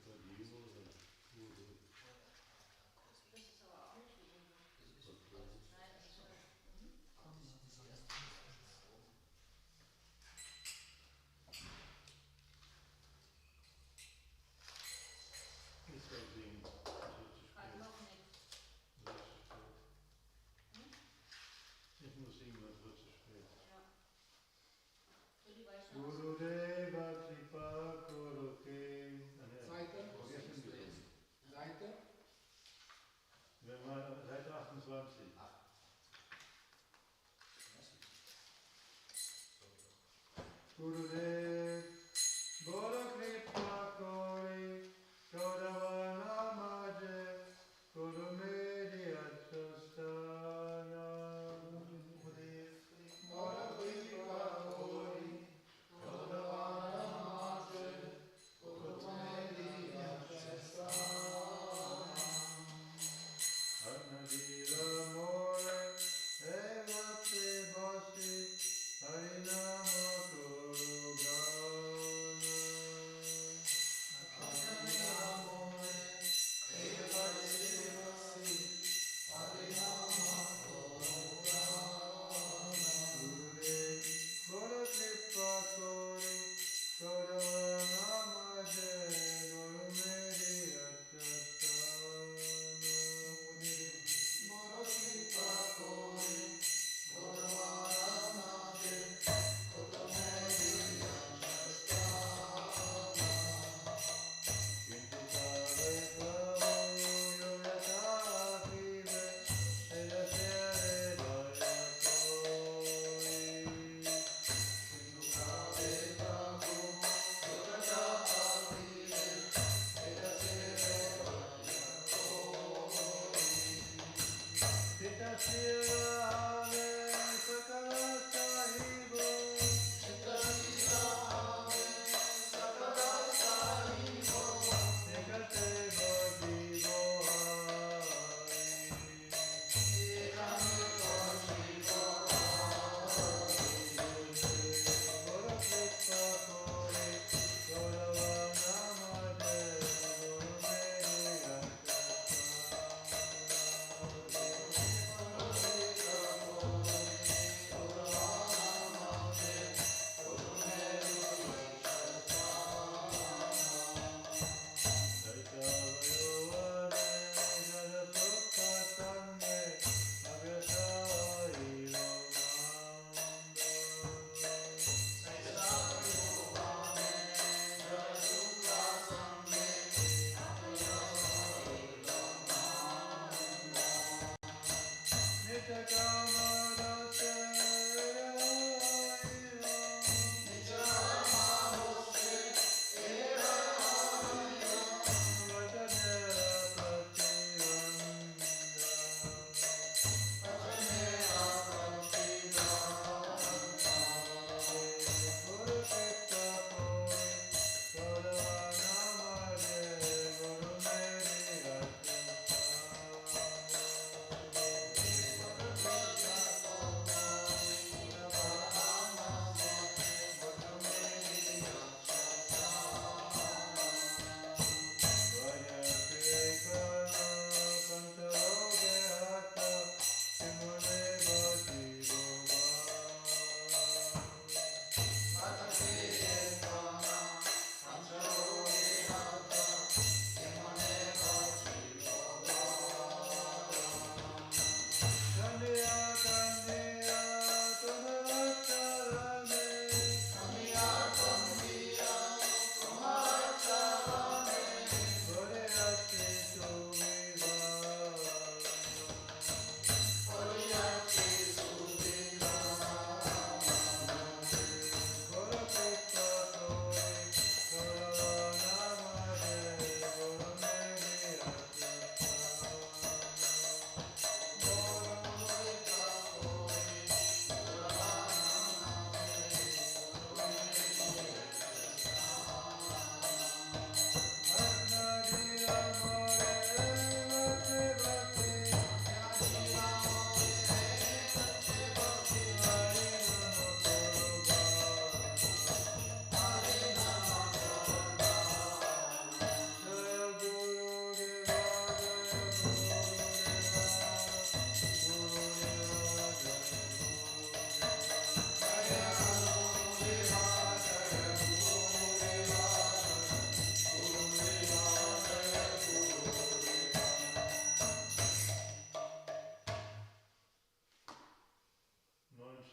Ich muss singen, das wird zu spät. Ja. Gurudeva Kripa Kuruke. Seite? Seite 28. Gurudev Guru Kripa Kori Gaudavana Maje Guru Medi Achastana.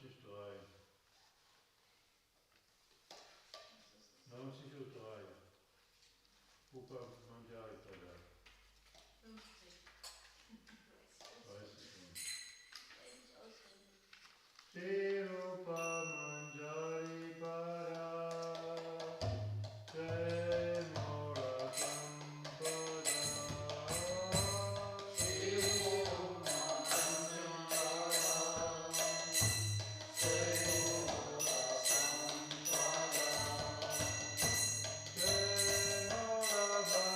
musíš to aj. No musíš to aj. Kúpam, mám ťa aj teda. 20 sekúnd. Širupa manžari para. Bye.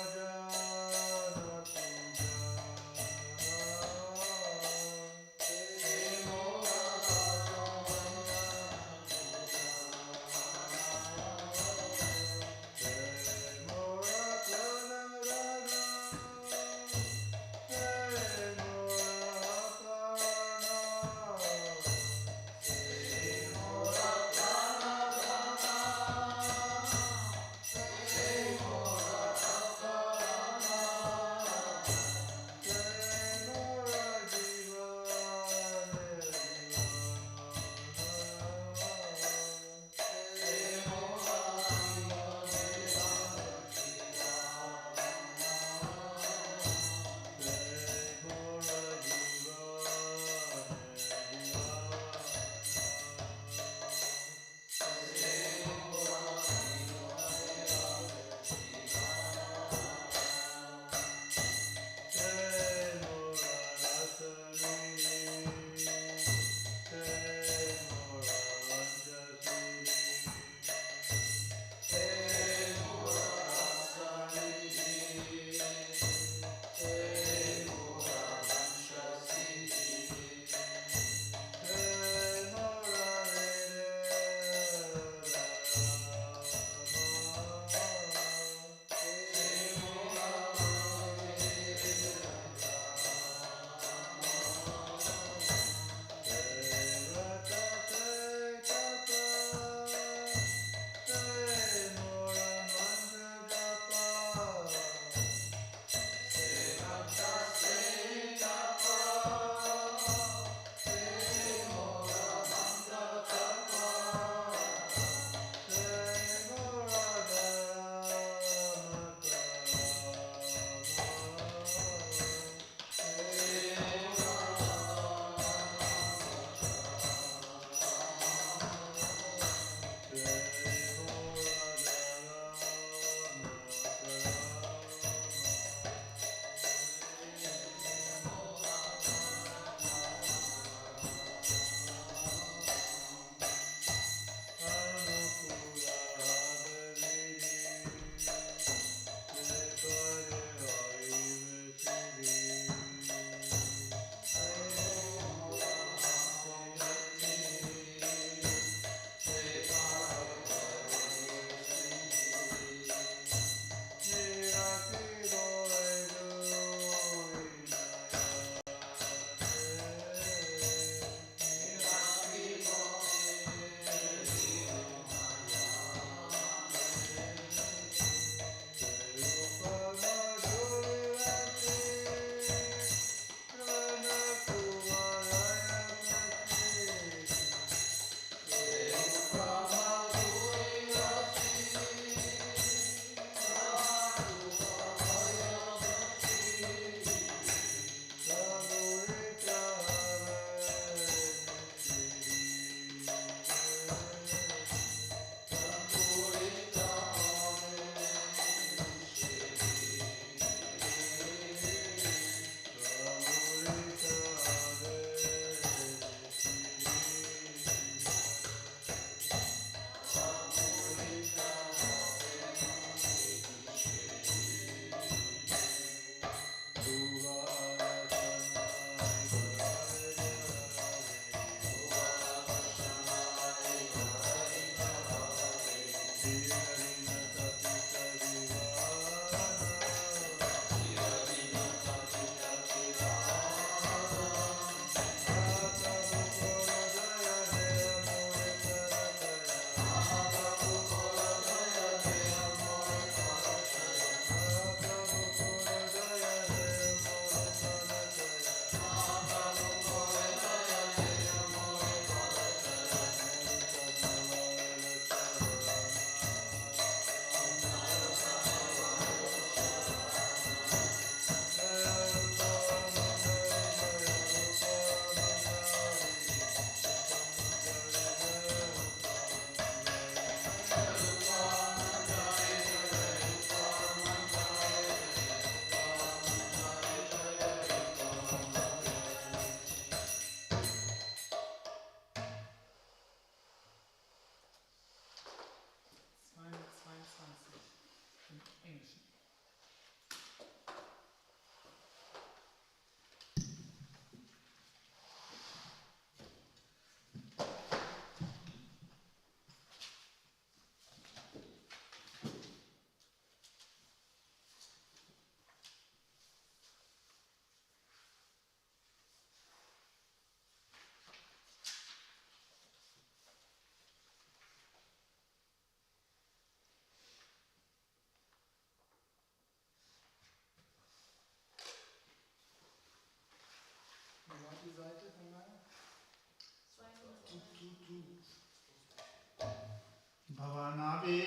Bhavanavi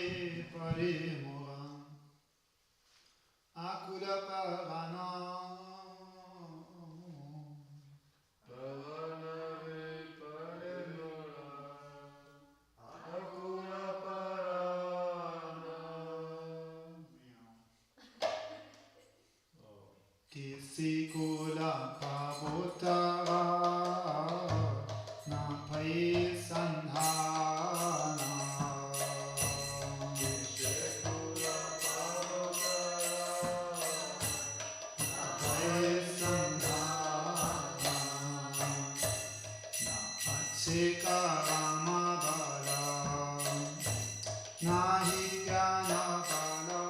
Parimuram Akura Pavana Bhavanavi Parimuram Akura Parana Tisikula Pavutara Napai Sandhana Tisikula Pavutara Napai Sandhana Nachika Ramagala Nahi Jnanagala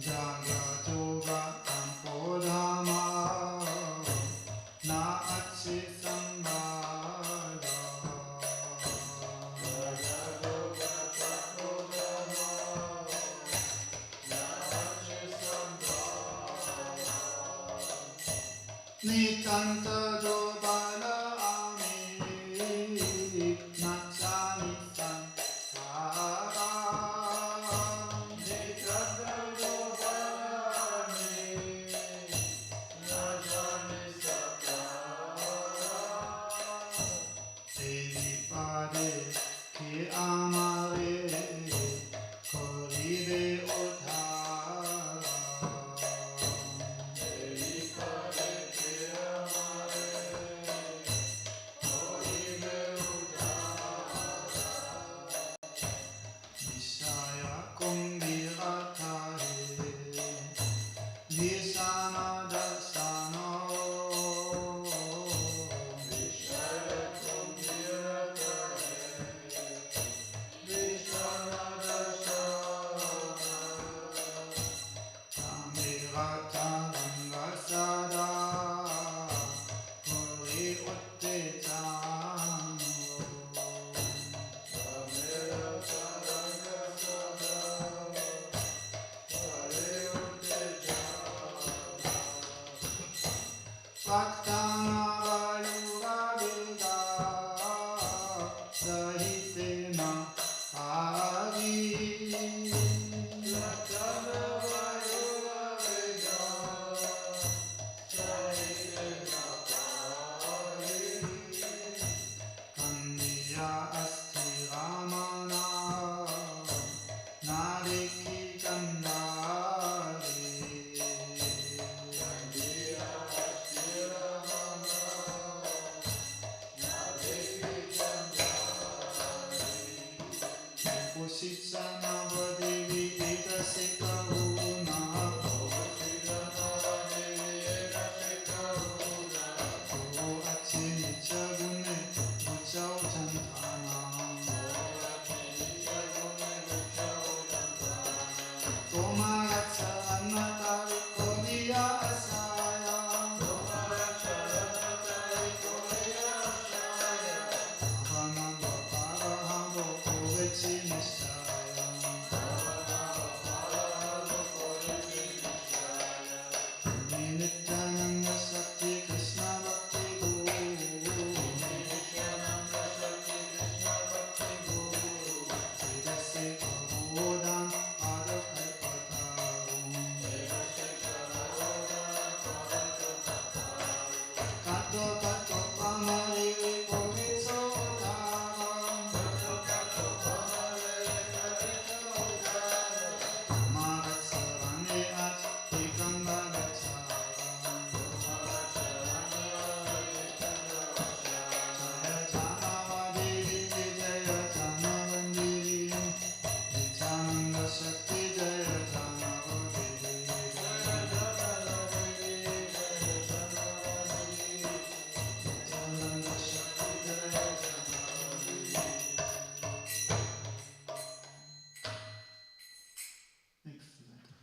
Jaga Yoga Tampodhama Na Achi Sambhada Nitanta Jobala Ami Nachani Sankara Devi Pade Ki Amare Koride Uthara Vishaya Kumbhiratare Vishana Dasano Tamirata Rangasada Kori Uttejano Vaktana Vayuga Veda Sahitena Adi Vaktana Vayuga Veda Sahitena Adi Kandiya Asti Ramana Nariki Kandari Positsana Vadevi Ekase Karuna Ko Achi Nicha Gune Muchao Chantana Toma Gatsa Annatari Kodiya Asaya Avananda Parahamo Kovechi Nishaya Nityananda Shakti Krishna Bhakti Guru Vedase Kavodan Adhakalpatarum Kato Kato Pamari Kovitso Dharam Mahatsarane At Ekanga Gacharam Jaya Janavadevi Jaya Janavandiri Nityananda Shakti Jaya Janavadevi Nityananda Shakti Jaya Janavadevi Next letter.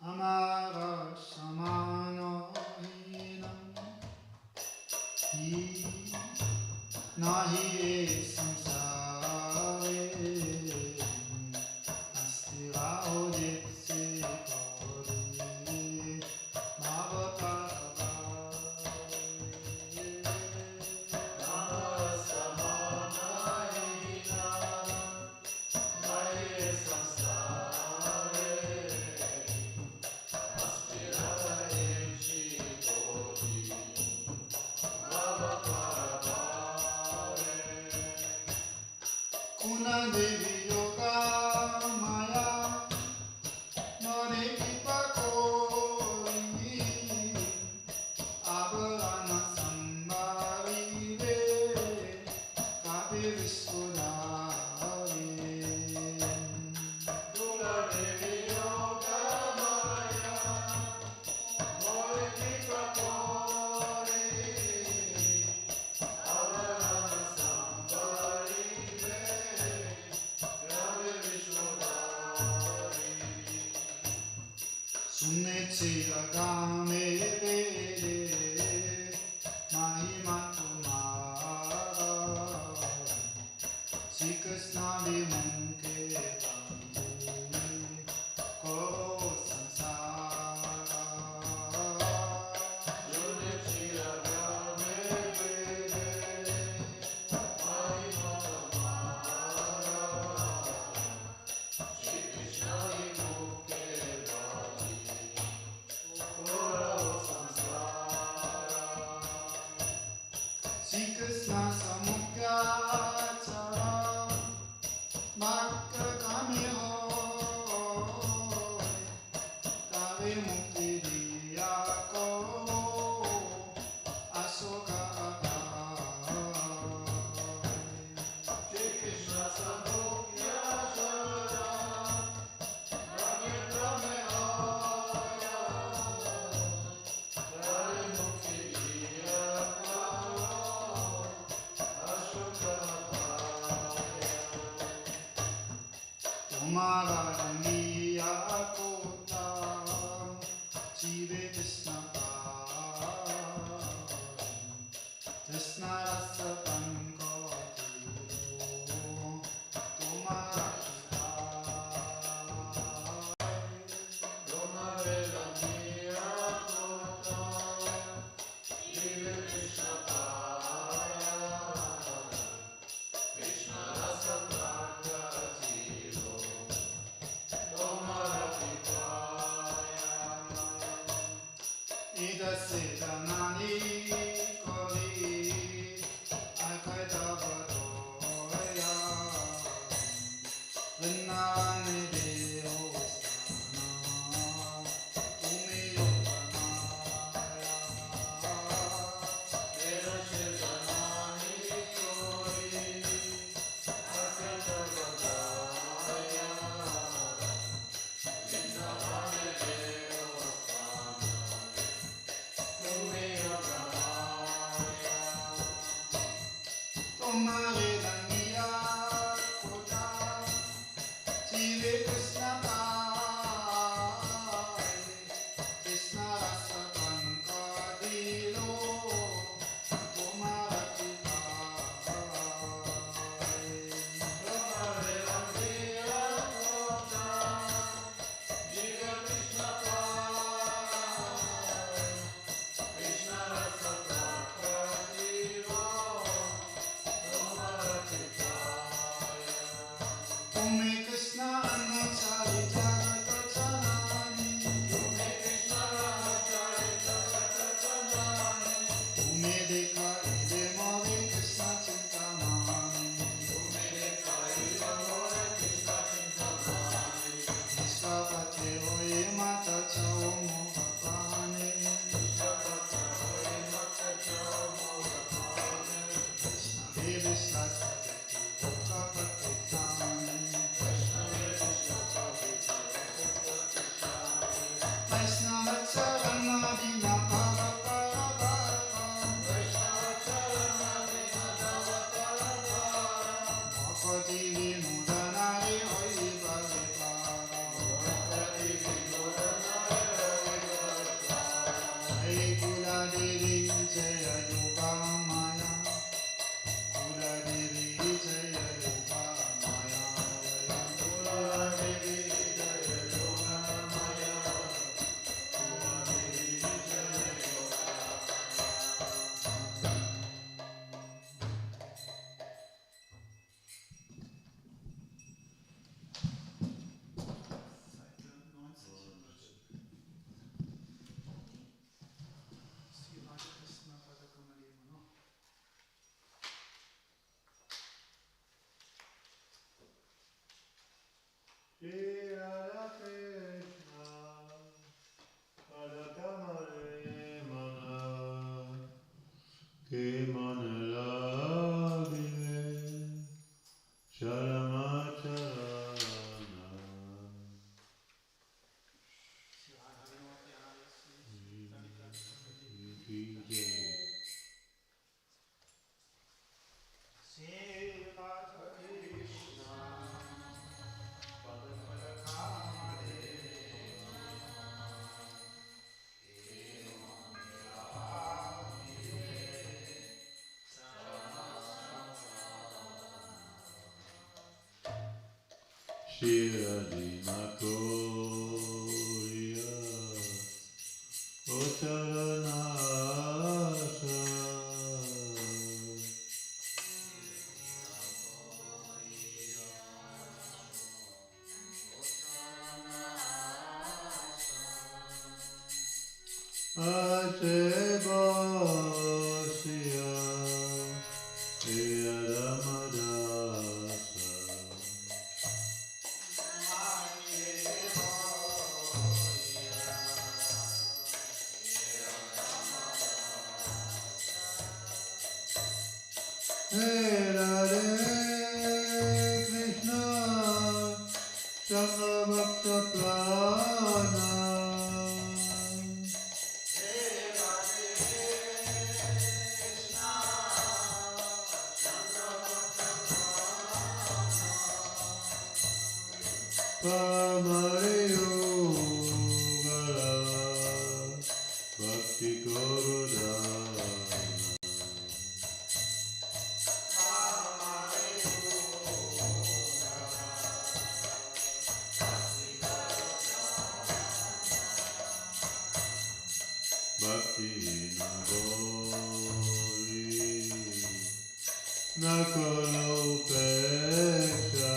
Amara Samano Hinam Hi nahi ye samsare asti rahodit se kori bhavapava Kuna devi yoga maya mare kipakoi abarana sambari ve kabe visudari Kuna devi yoga maya mare kipakoi abarana sambari Sunnechi agame vede mahimatu mara Sri Krishna vimunke bhante koro samsara Sunnechi agame vede mahimatu mara Sri Krishna vimunke Sri Krishna Samukhyachara Bhakta Kami Hoy Kave Mukti Diya Koro Asoka Agai Sri Krishna Samukhyachara Bhakta Kami Hoy Kave Mukti Diya Tumara rangiya kota Jive Krishna Krishna rasa pankoti Tumara Tumare rangiya kota Jive Krishna Krishna rasa pankoti Ida Siddhanani Kori Akaita Vadoya Vinnani Deo Stana Umiyo Panaya Ida Siddhanani Kori Akaita Vadoya Vinnani Deo Tumare rangiya kota Jive Krishna pai Krishna rasa pankadilo Tumara kipai Tumare rangiya kota Jive Krishna pai Krishna rasa pankadilo Tumara Shiradimakoya Ocharanasa Achebosya Yadamadasa Hey Radhe Krishna Chandrabhakta Prana Pamareyo Gala Bhakti Korodana Bhakti Nagori Nakolo Peksha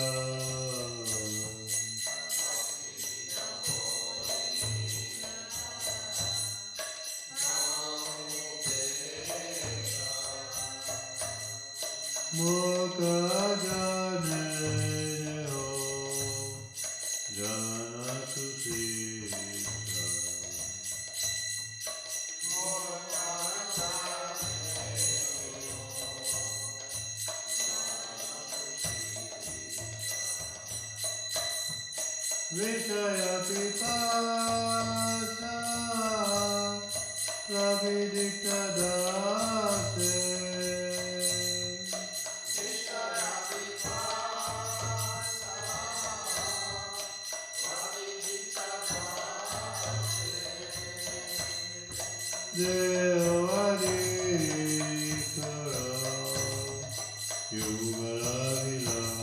Moka Janeo Jana Susita Vishaya Pipasa Pravidikta Dase Devanikara Yugalavilase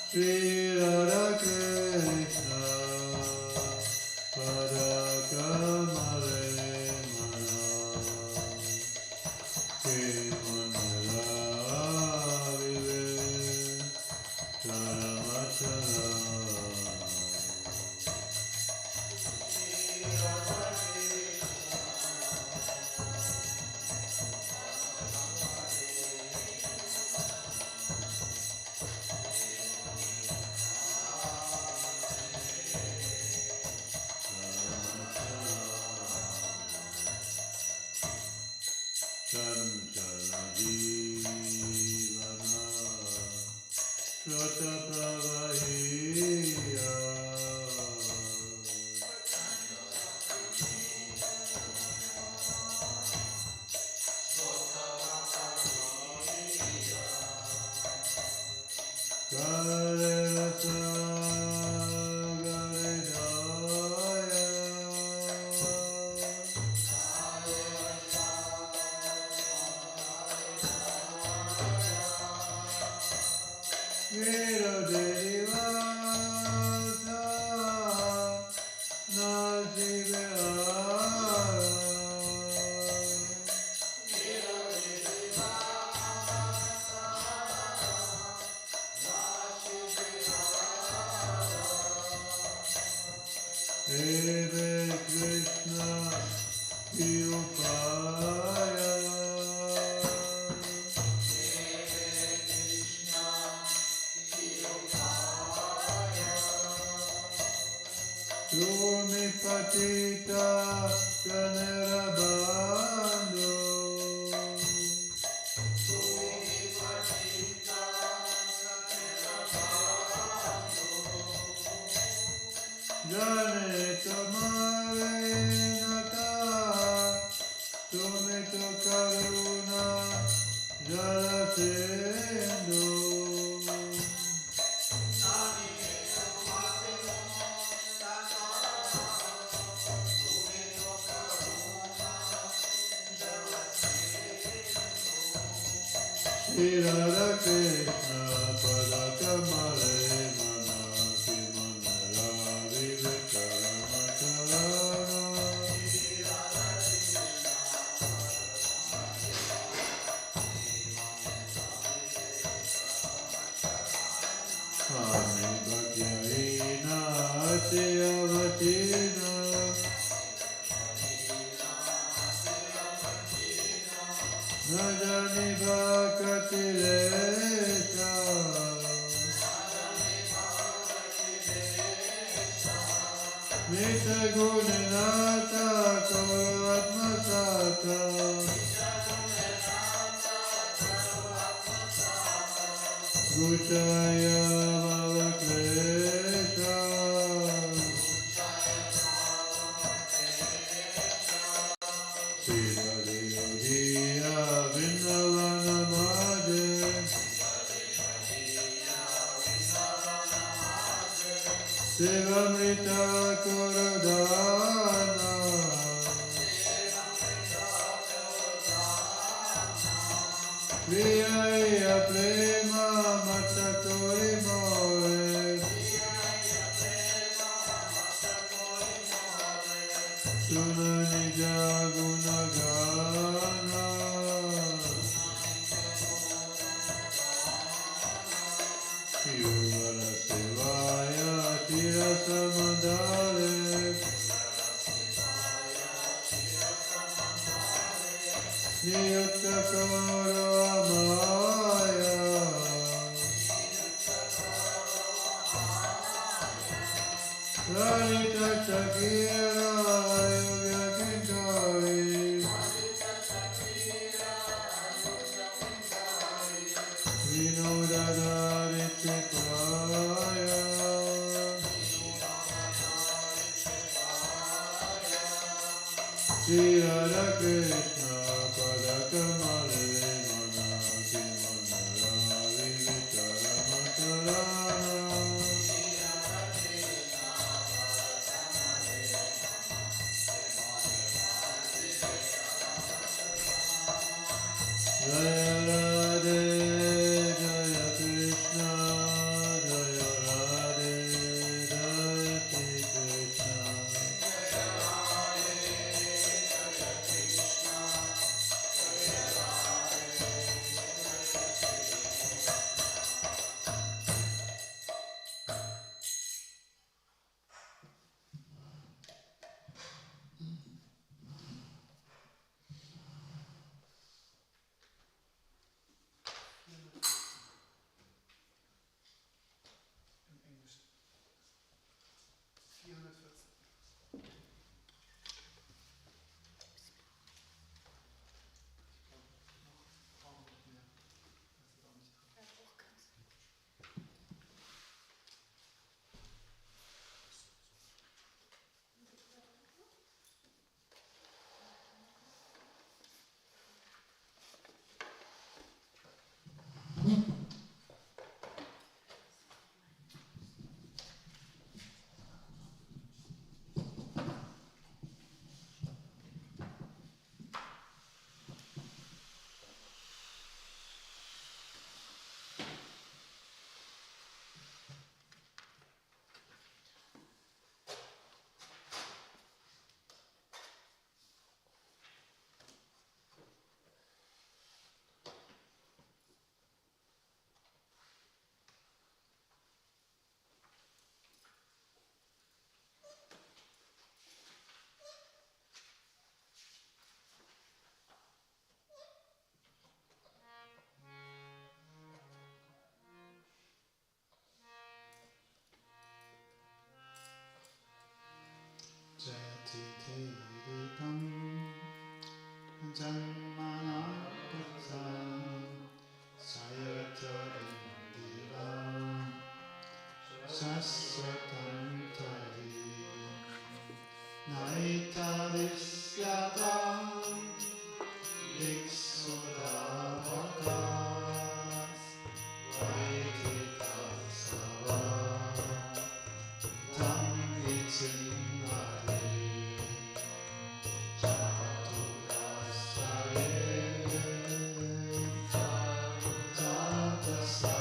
Shri Radha Krishna Padakamale Mana Kimandalavile Charamachara Chanchala Jivana Shota Pravahiya Gare Rasa Gare Jaya Vira Derivasa Nasivara Eve Krishna Yupaya Tumi patita pranirabando. Jane tomare nata, tumi to karuna jalasendo. Shri Radha Krishna Padakamale Manaki Manara Vivekaramakarana. Ami Bhagyarina Asiyavatina. Najani Bhakatilesha. Nita Guninata Kavatmasata. Guchaya Bhavaklesha. Sridhariya Vrindavanamade. Sevamrita Korodana. Viyaya Prema Matakori More. Sunani Jagunagana. Yuvala Sevaya Tirasamandale. Niyukta Koro Amaya. Lalita Shakira Yogya Kinkari. Vinodadari Chitraya. Shri Radha Krishna Padakamale Manaki Manara Vivekaramakarana. Jaya Radhe, Jaya Krishna, Jaya Radhe, Jaya Shri Krishna. Chasvatantari Naitadisyatam Viksuddhavakas Vaititasava Tam Vichinnati Chaturasaye Tatasa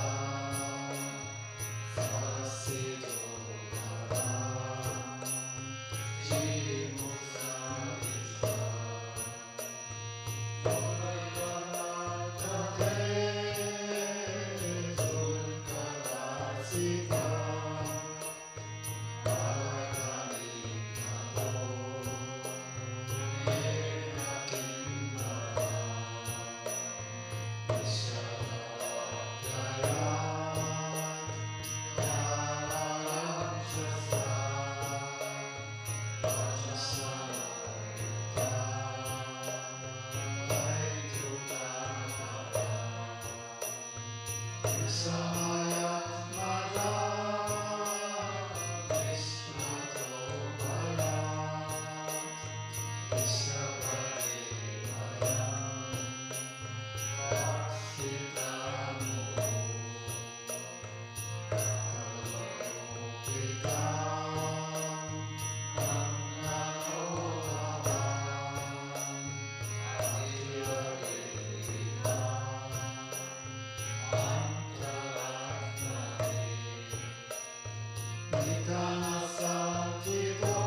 Sasido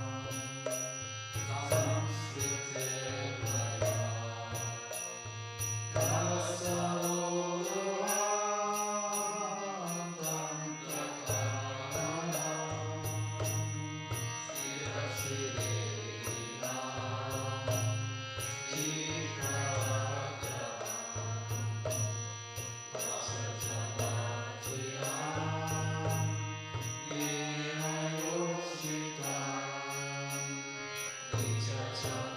Bharam Jimusavisha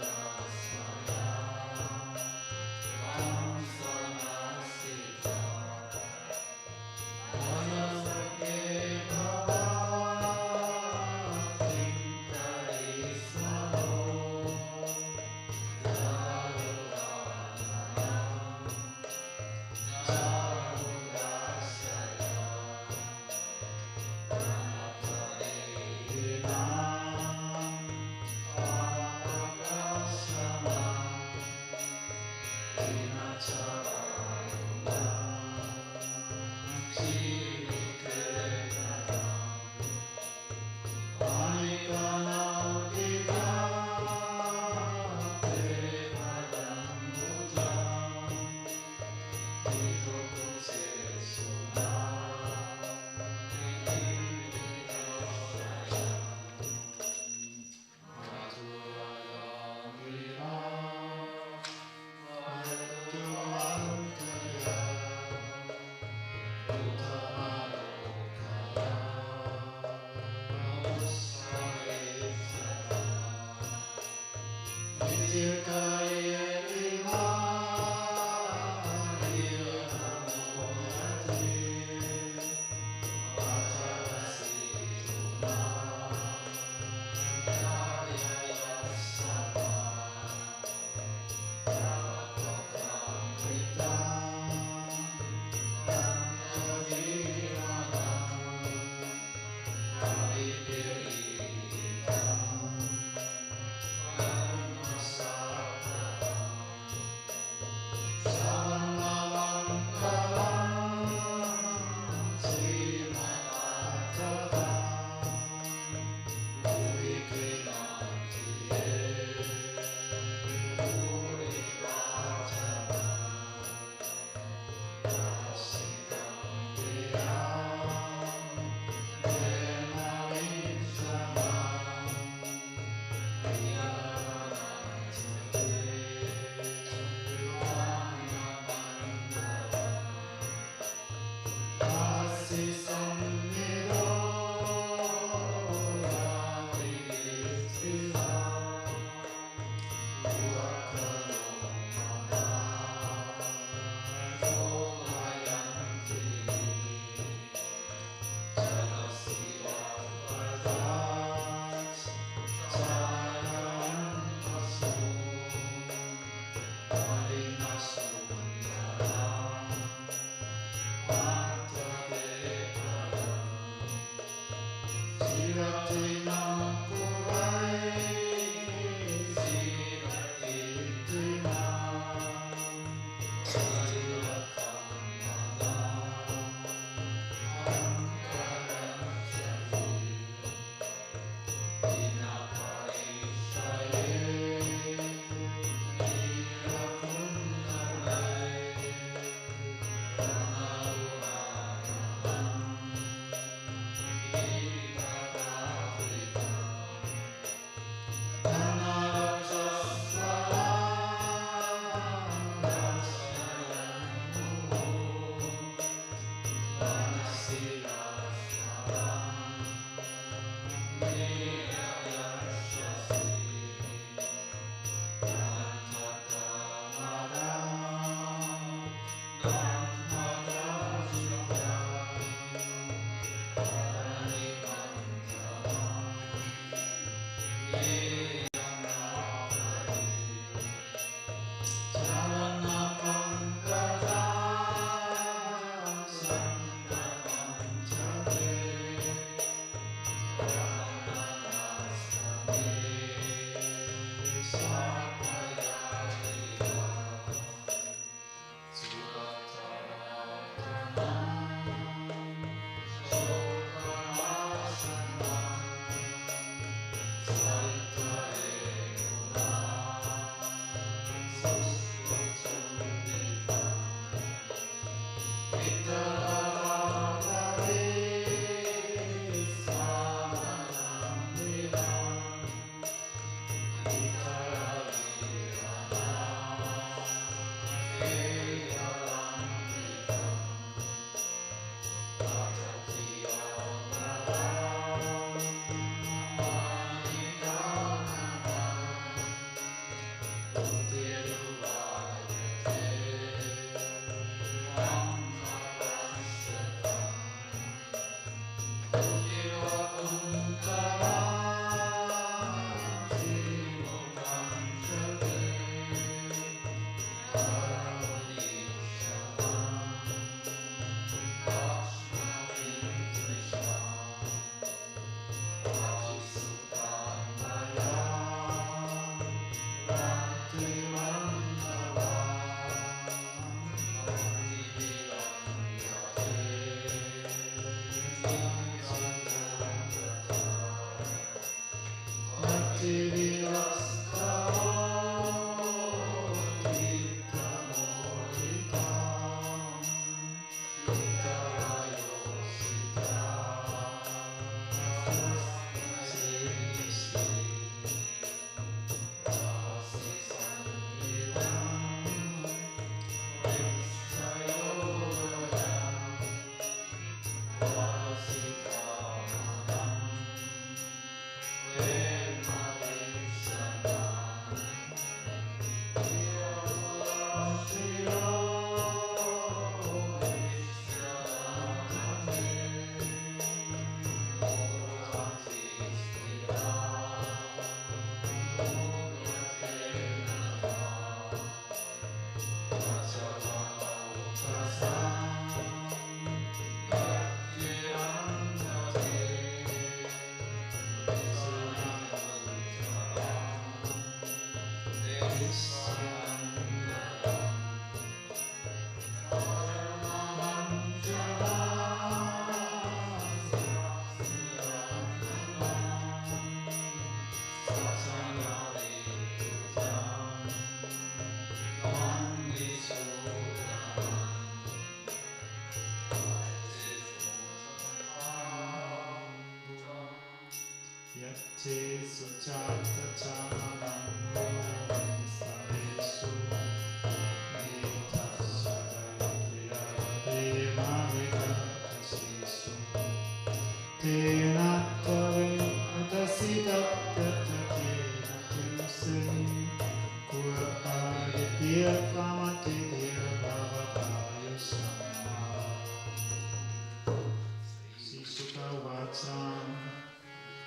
Sa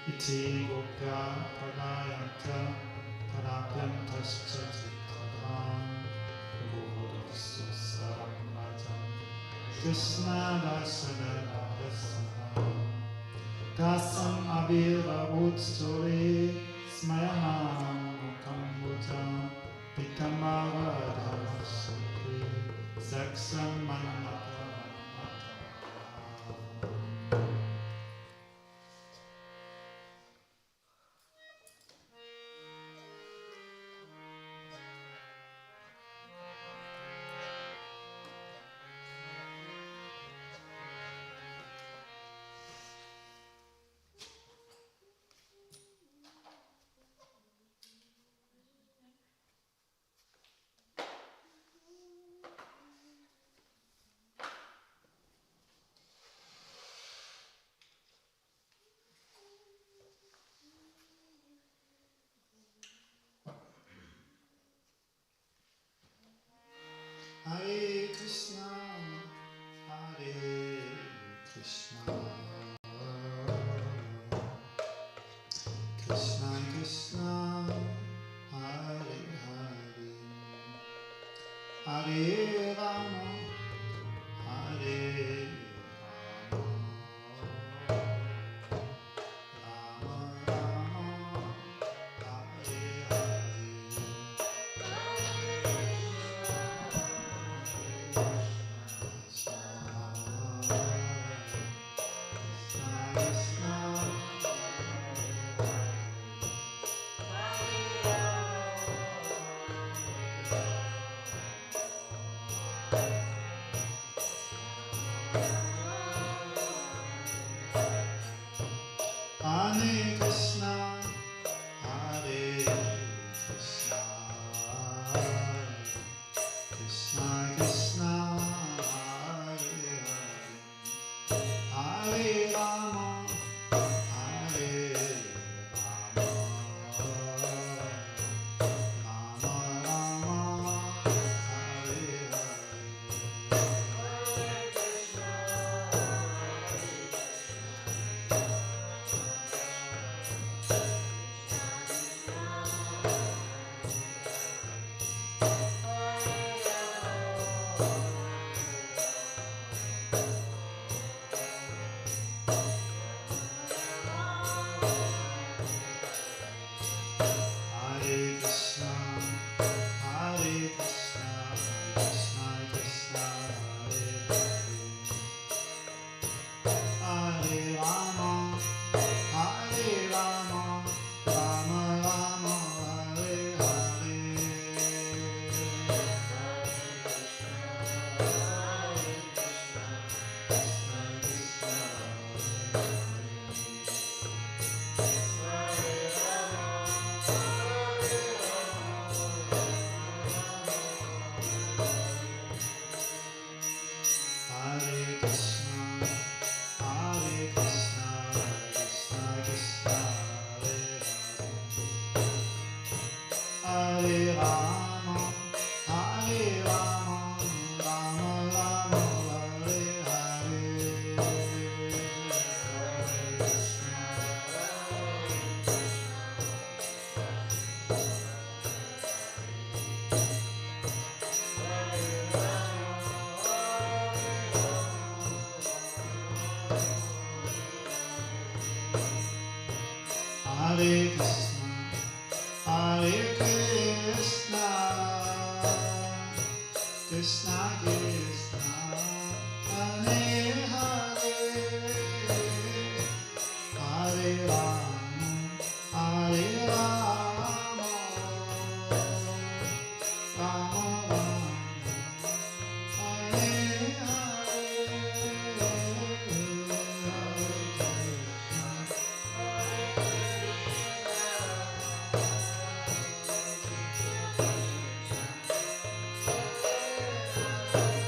Iti gopya pradayanta parapyantascha cittadam Godasu sarambatam Krishna dasana dasana Tasam abhirabhutstore smayamam mukambutam Pitambhavadhavasukri Saksam manmata Krishna, Hare Hare, Hare Rama, Hare Rama, Rama Rama, Hare Hare Krishna, Hare Krishna, Krishna Krishna, Hare Hare, Hare Rama, Hare Rama, Rama Rama, Hare Hare Krishna, Hare Krishna, Krishna Krishna, Hare Hare, Hare Rama, Hare Rama, Rama Rama, Hare Hare. Hare Krishna, Hare Krishna, Krishna Krishna, Hare Hare, Hare Rama, Hare Rama, Rama Rama, Hare Hare. Hare Krishna, Hare Krishna, Krishna Krishna, Hare Hare, Hare Rama, Hare Rama, Rama Rama, Hare Hare, Hare Krishna.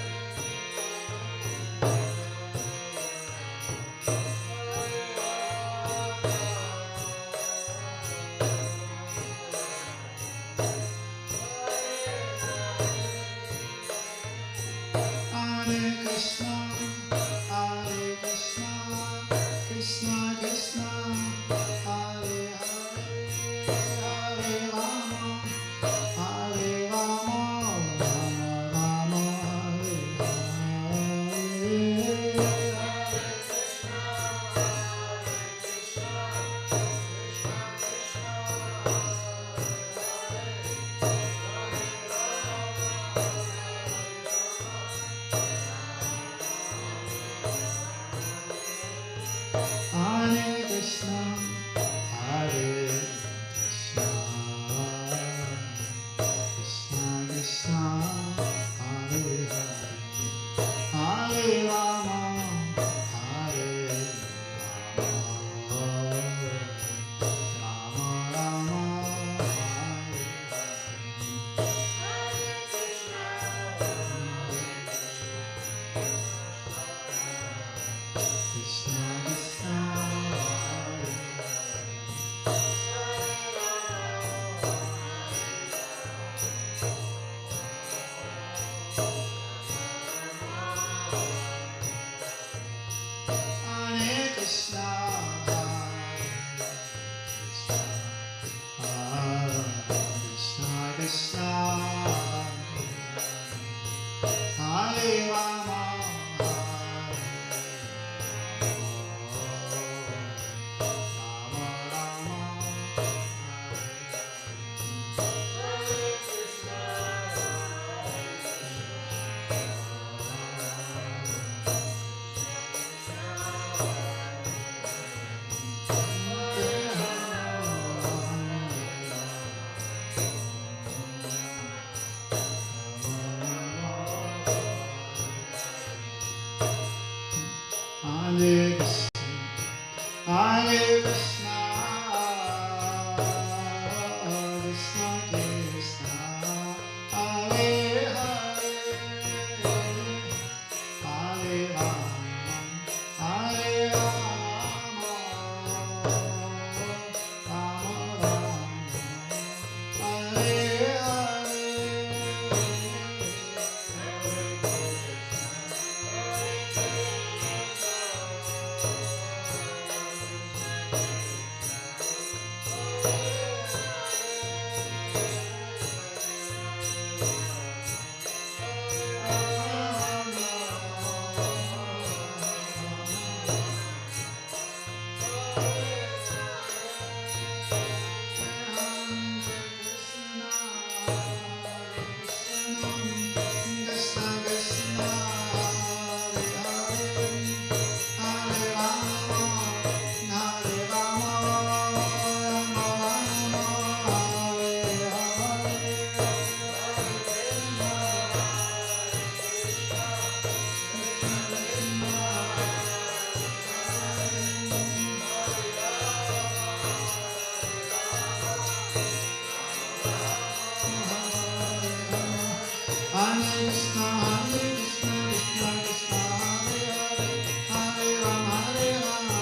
Krishna, Krishna Krishna, Hare Hare, Hare Rama, Rama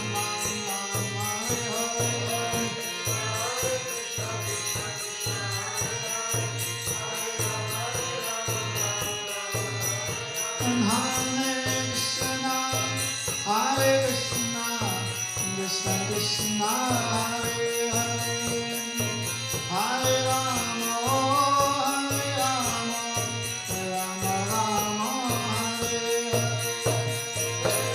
Hare Hare. And Hare Krishna, Krishna Krishna, Hare Hare, Hare Rama, Rama Rama, Hare Hare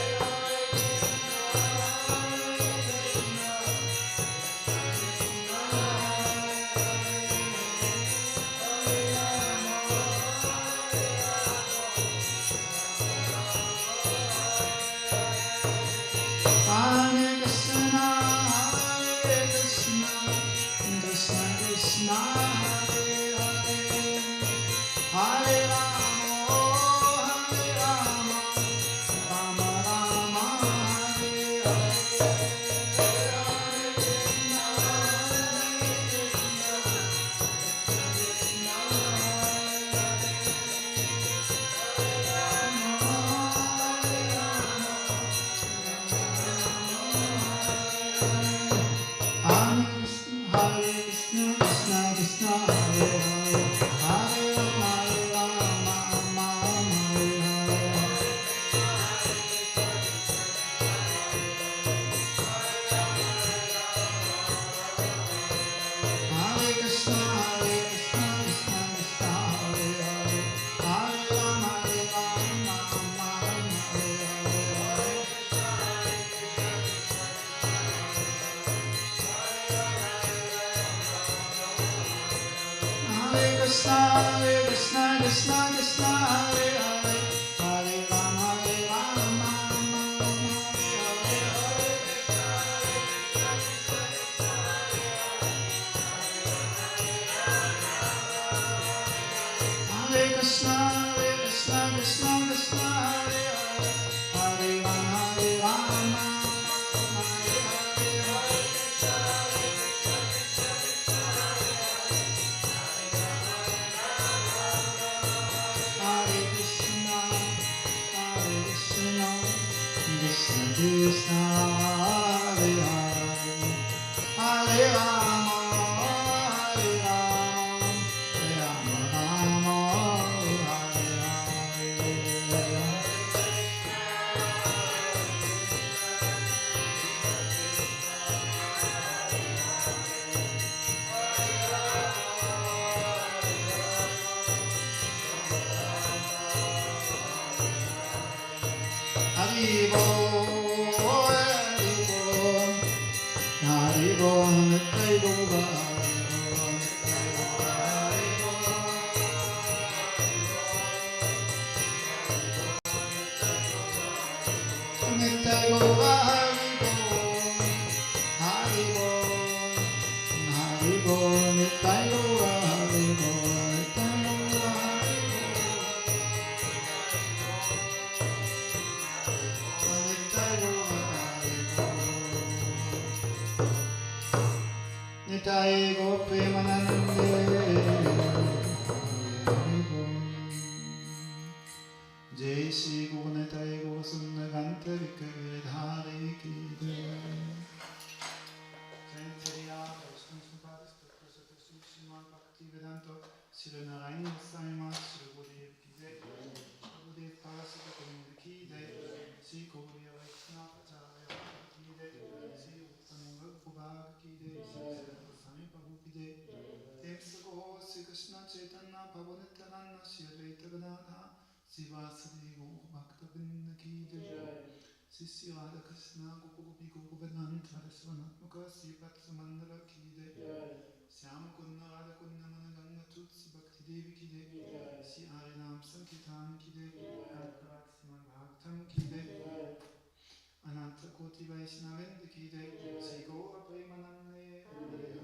Krishna, Krishna Krishna, Hare Hare, Hare Rama, Rama Rama, Hare Hare. Hare Krishna, Krishna Krishna, Hare Hare, Hare Rama, Rama Hare Hare. Hare Krishna, Krishna Krishna, Hare Hare, Hare Rama, Rama Hare Hare. Hare Krishna, Krishna Krishna, Hare Hare, Hare Rama, Rama Hare Hare. Hare Krishna, Krishna Krishna, Hare Hare, Hare Rama, Rama Hare Hare. Hare Krishna, Krishna Krishna, Hare Hare, Hare Rama, Rama Rama, Hare Hare. Haribo, Haribo, Nitai Goba, Nitai Goba, Haribo, Haribo, Nitai Goba, Haribo, Nitai Goba, Nitai Go Premanande, Jai Shri Go Nitai Go Sundaganta Vikavadhari Ki Jai. Jaya Krishna Srimad Srimad Bhaktivedanta Sri Narayana Sai Math Sri Gurudev Ki Jai. Gurudev Parasita Govinda Ki Jai. Sri Gauriya Vaishnava Acharya Ki Jai. Sri Uttananga Bhubhag Ki Jai. Sri Prabhu Ki Jai. Thanks to God, Sri Krishna Chaitanya Prabhu Nityananda Sri Advaita Gadadhara Srivasadi Gaur Bhakta-vrinda Ki Jai. Sri Sri Radha Krishna Gopi Govardhana Svanatmaka Sri Patra Mandala Ki Jai. Syama Kunna Radha Kunna Mana Ganga Tutsi Bhakti Devi Ki Jai. Sri Harinam Sankirtan Ki Jai. Ankarak Srimad Bhagavatam Ki Jai. Ananta Koti Vaishnavendra Ki Jai. Sri Gaura Premanande Hare Hare.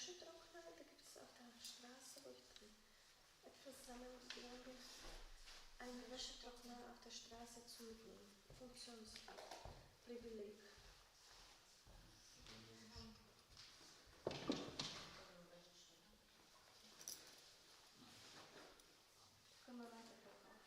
Wäschetrockner, da gibt es auf der Straße, wo ich etwas sammeln gegangen bin, einen Wäschetrockner auf der Straße zum Funktionsprivileg. Können wir weiterverkaufen.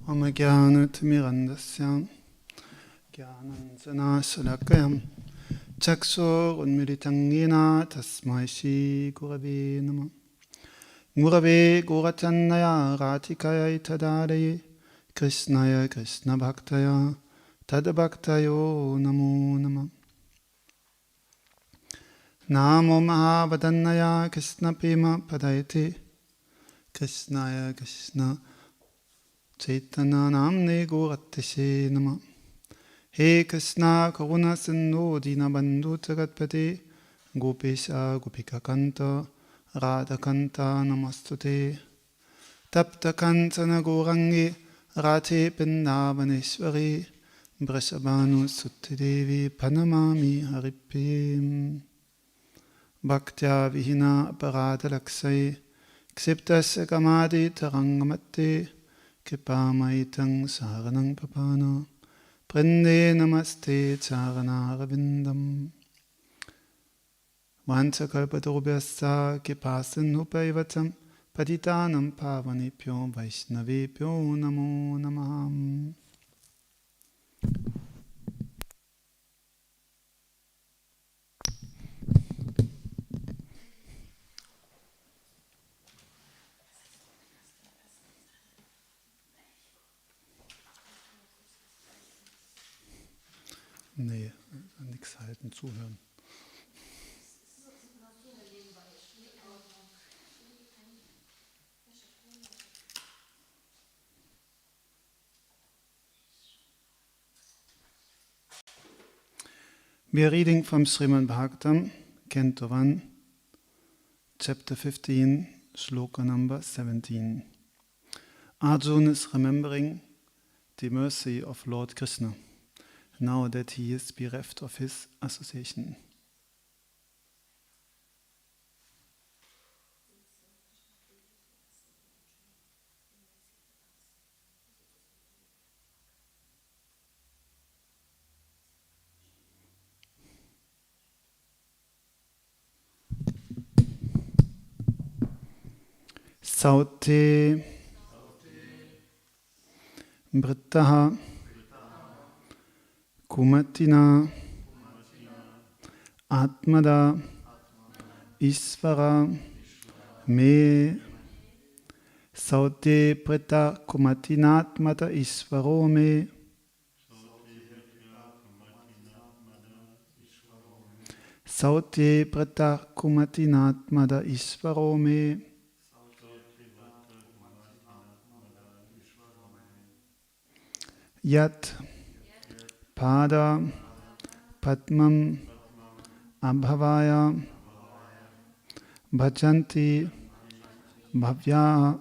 Om Jnana-timirandasya Jnananjana-shalakayam Chakshur-unmilitam yena tasmai Shri Gurave Namah. Gurave Gaurachandaya Ratikaya Tadadaye Krishnaya Krishna Bhaktaya Tadabhaktayo Namo Namah. Namo Mahavadannaya Krishna Prema Padayate Krishnaya Krishna Chaitanya Namne Gauratishe Namah. He Krishna Karuna Sindhu Dinabandhu Jagatpate Gopesha Gopika Kanta Radha Kanta Namastute Tapta Kancana Gourangi Radhe Vrindavaneshwari Vrishabhanu Sutti Devi Pranamami Haripim Bhaktya Vihina Aparada Laksai Ksiptasya Kamadi Tarangamate Kipamaitang Saranang Papana Prinde Namaste Charanarvindam Vanchakalpadurubhyassa Kipasannupaivatam Patitanam Pavanebhyo Vaishnavebhyo Namo Namah. Nee, nichts halten, zuhören. We are reading from Srimad Bhagavatam, Canto 1, Chapter 15, Shloka number 17. Arjuna is remembering the mercy of Lord Krishna, now that he is bereft of his association. Saute Brittaha Kumatina Atmada Isvara Me Saute Britta Kumatinatmada Isvaro Me Saute Britta Kumatinatmada Isvaro Me Yat Pada Padmam Abhavaya Bhajanti Bhavya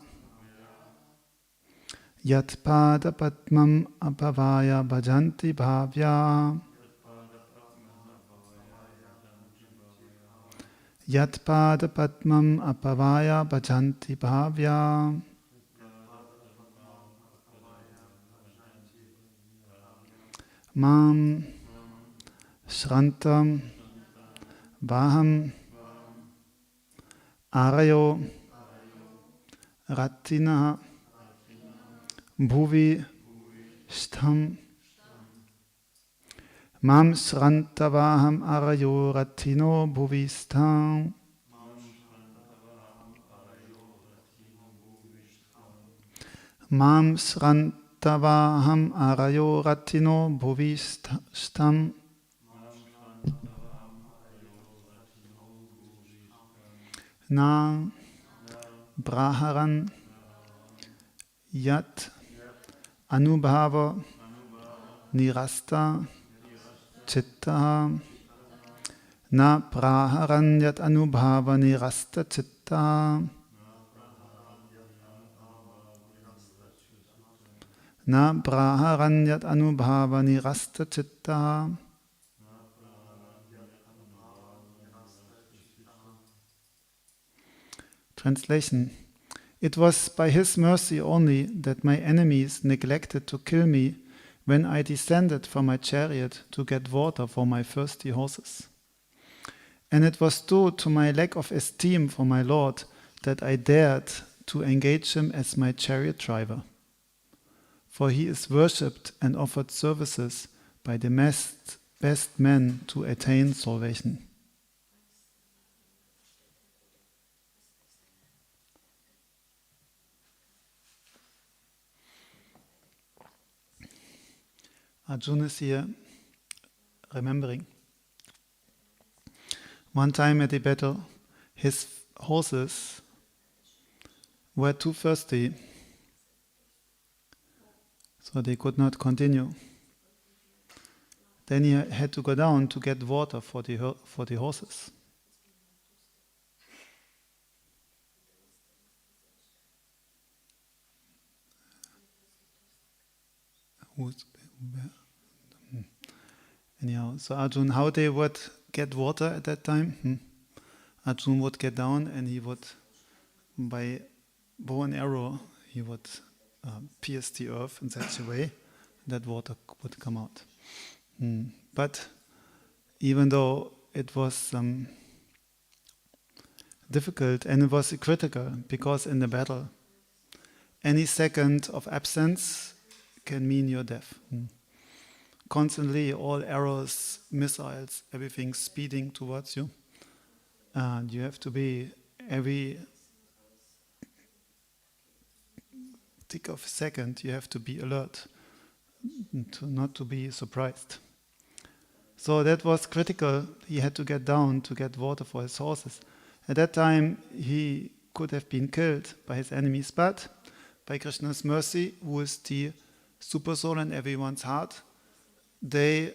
Yat Pada Padmam Abhavaya Bhajanti Bhavya Yat pada padmam apavaya bhajanti bhavya. Mam shrantam vaham arayo ratina bhuvi stham. Mam shrantavaham arayo ratino bhuvi stham. Mam shrantavaham arayo ratino bhuvi stham. Na braharan yat anubhava nirasta chitta. Na braharan yat anubhava nirasta chitta. Na braharan yat anubhava nirasta chitta. Translation. It was by his mercy only that my enemies neglected to kill me when I descended from my chariot to get water for my thirsty horses. And it was due to my lack of esteem for my Lord that I dared to engage him as my chariot driver. For he is worshipped and offered services by the best men to attain salvation. Arjuna is here remembering. One time at the battle, his horses were too thirsty, so they could not continue. Then he had to go down to get water for the horses. Anyhow, so Arjun, how they would get water at that time? Arjun would get down and he would, by bow and arrow, he would pierce the earth in such a way that water would come out. But even though it was difficult and it was critical, because in the battle, any second of absence can mean your death. Constantly, all arrows, missiles, everything speeding towards you. And you have to be every tick of a second, you have to be alert, not to be surprised. So that was critical. He had to get down to get water for his horses. At that time, he could have been killed by his enemies, but by Krishna's mercy, who is the super soul in everyone's heart, they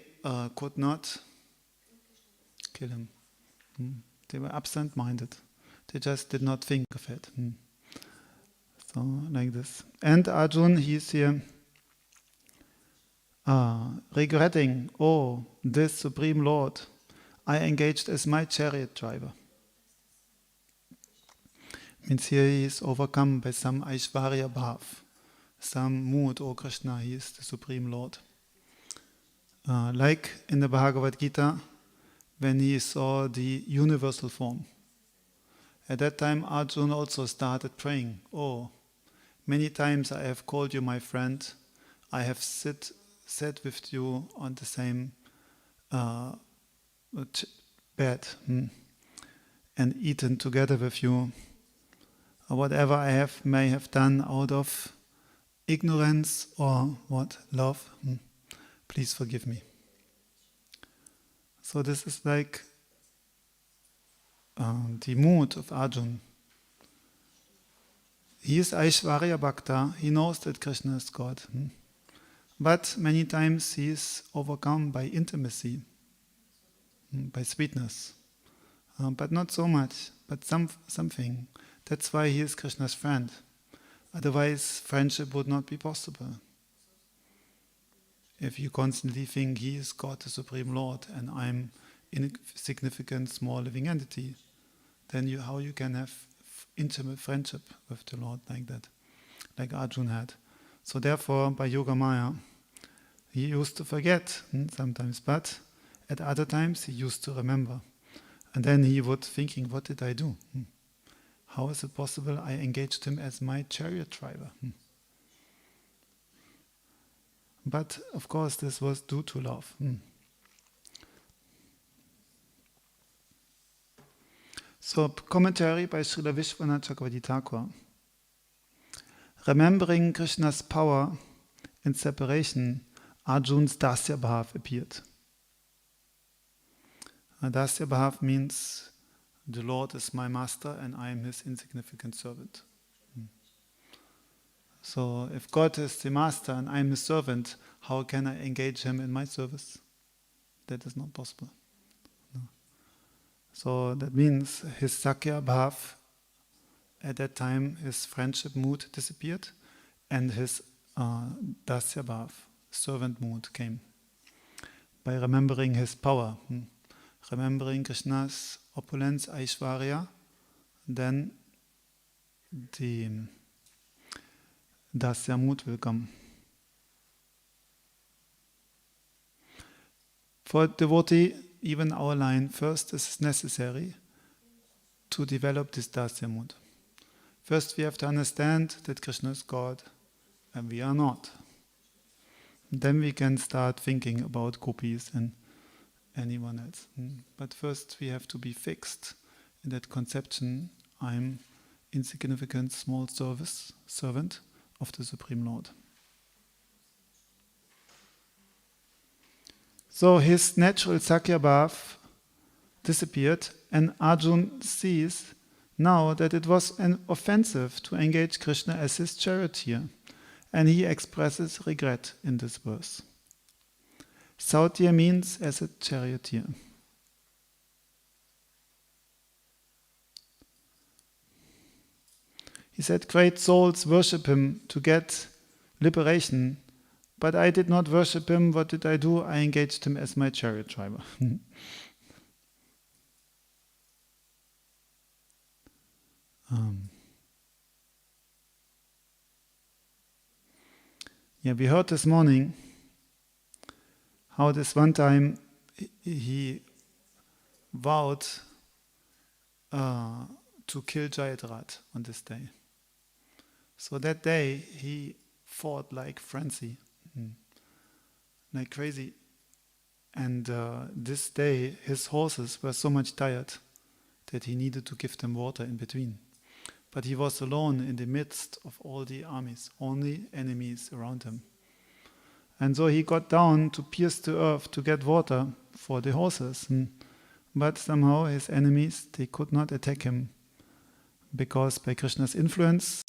could not kill him. They were absent-minded. They just did not think of it. So, like this. And Arjun, he is here regretting, oh, this Supreme Lord, I engaged as my chariot driver. Means here he is overcome by some Aishvarya Bhav, some mood, oh Krishna, he is the Supreme Lord. Like in the Bhagavad Gita, when he saw the universal form. At that time, Arjuna also started praying, oh, many times I have called you my friend, I have sat with you on the same bed and eaten together with you. Whatever I may have done out of ignorance or love, please forgive me. So this is like the mood of Arjuna. He is Aishvarya Bhakta, he knows that Krishna is God. But many times he is overcome by intimacy, by sweetness. But not so much, but something. That's why he is Krishna's friend. Otherwise, friendship would not be possible. If you constantly think he is God, the Supreme Lord, and I'm insignificant, small living entity, then how you can have intimate friendship with the Lord like that, like Arjuna had. So therefore, by Yoga Maya, he used to forget sometimes, but at other times he used to remember. And then he would thinking, what did I do? How is it possible I engaged him as my chariot driver? But of course this was due to love. So, commentary by Srila Vishwanath Chakravarti Thakur. Remembering Krishna's power in separation, Arjuna's Dasya Bhav appeared. Dasya Bhav means the Lord is my master and I am his insignificant servant. So if God is the master and I am his servant, how can I engage him in my service? That is not possible. No. So that means his Sakya Bhav, at that time his friendship mood disappeared and his Dasya Bhav, servant mood, came. By remembering his power, remembering Krishna's opulence, Aishwarya, then the Dasya mood will come. For devotee, even our line, first it is necessary to develop this Dasya mood. First we have to understand that Krishna is God and we are not. Then we can start thinking about gopis and anyone else. But first we have to be fixed in that conception, I'm insignificant small servant of the Supreme Lord. So his natural Sakya Bhav disappeared and Arjuna sees now that it was offensive to engage Krishna as his charioteer, and he expresses regret in this verse. Sautya means as a charioteer. He said, great souls worship him to get liberation, but I did not worship him. What did I do? I engaged him as my chariot driver. We heard this morning how this one time he vowed to kill Jayadratha on this day. So that day he fought like frenzy, like crazy. And this day his horses were so much tired that he needed to give them water in between. But he was alone in the midst of all the armies, only enemies around him. And so he got down to pierce the earth to get water for the horses. But somehow his enemies, they could not attack him, because by Krishna's influence,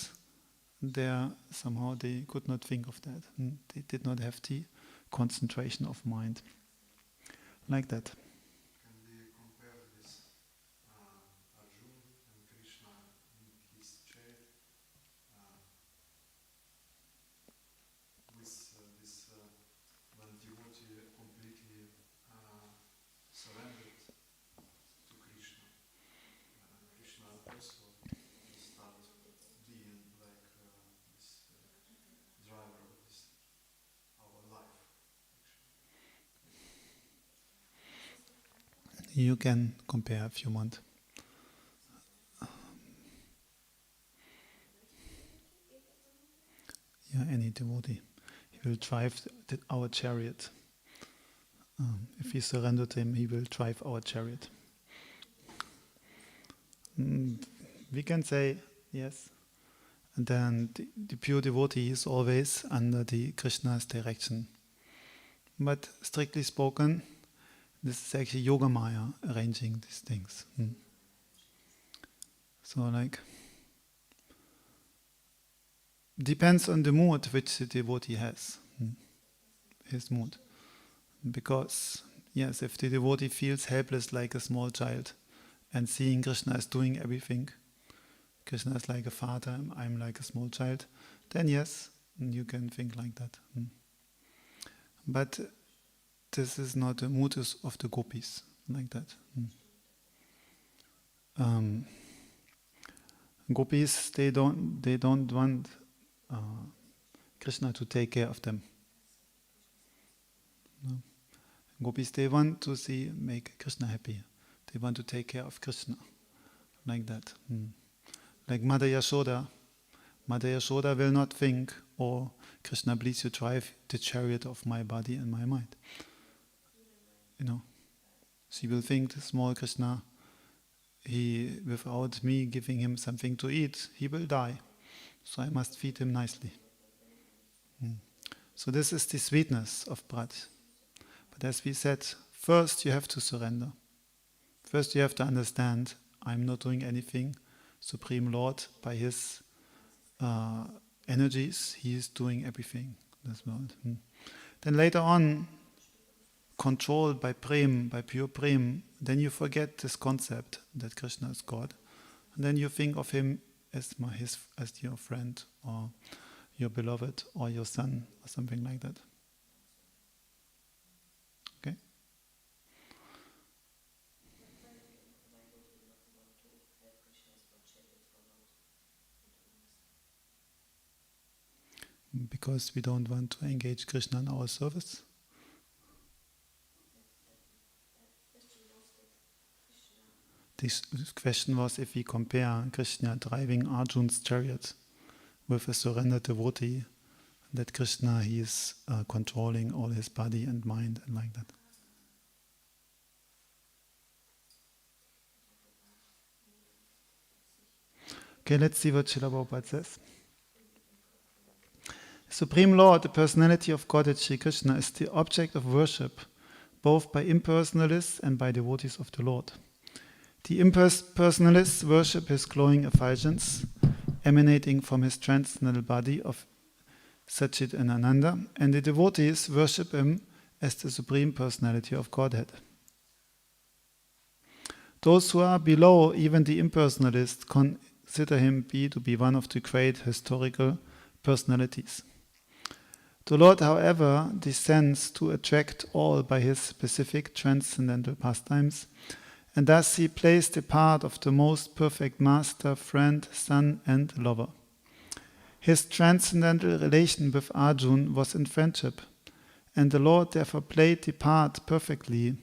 somehow they could not think of that. They did not have the concentration of mind. Like that. Can we compare this Arjuna and Krishna in his chariot with this when devotee completely surrendered to Krishna? Krishna also started being like this driver of our life. You can compare if you want. Any devotee. He will drive our chariot. If we surrender to him, he will drive our chariot. We can say, yes. And then the pure devotee is always under the Krishna's direction. But strictly spoken, this is actually Yoga Maya arranging these things. So depends on the mood which the devotee has. His mood. Because, yes, if the devotee feels helpless like a small child and seeing Krishna as doing everything, Krishna is like a father, I'm like a small child, then yes, you can think like that. But this is not the mood of the gopis, like that. gopis, they don't want Krishna to take care of them. No. Gopis, they want to make Krishna happy. They want to take care of Krishna, like that. Like Mother Yashoda. Mother Yashoda will not think, "Oh, Krishna, please you drive the chariot of my body and my mind." She will think, the small Krishna, without me giving him something to eat, he will die. So I must feed him nicely. So this is the sweetness of Braj. But as we said, first you have to surrender. First you have to understand, I'm not doing anything. Supreme Lord, by his energies, he is doing everything in this world. Then later on, controlled by prem, by pure prem, then you forget this concept that Krishna is God. And then you think of him as your friend, or your beloved, or your son, or something like that. Okay? Because we don't want to engage Krishna in our service. This question was if we compare Krishna driving Arjuna's chariot with a surrendered devotee, that Krishna, he is controlling all his body and mind and like that. Okay, let's see what Srila Prabhupada says. Supreme Lord, the personality of Godhead Sri Krishna, is the object of worship, both by impersonalists and by devotees of the Lord. The impersonalists worship his glowing effulgence, emanating from his transcendental body of Satchit and Ananda, and the devotees worship him as the Supreme Personality of Godhead. Those who are below even the impersonalists consider him to be one of the great historical personalities. The Lord, however, descends to attract all by his specific transcendental pastimes, and thus he plays the part of the most perfect master, friend, son, and lover. His transcendental relation with Arjuna was in friendship, and the Lord therefore played the part perfectly,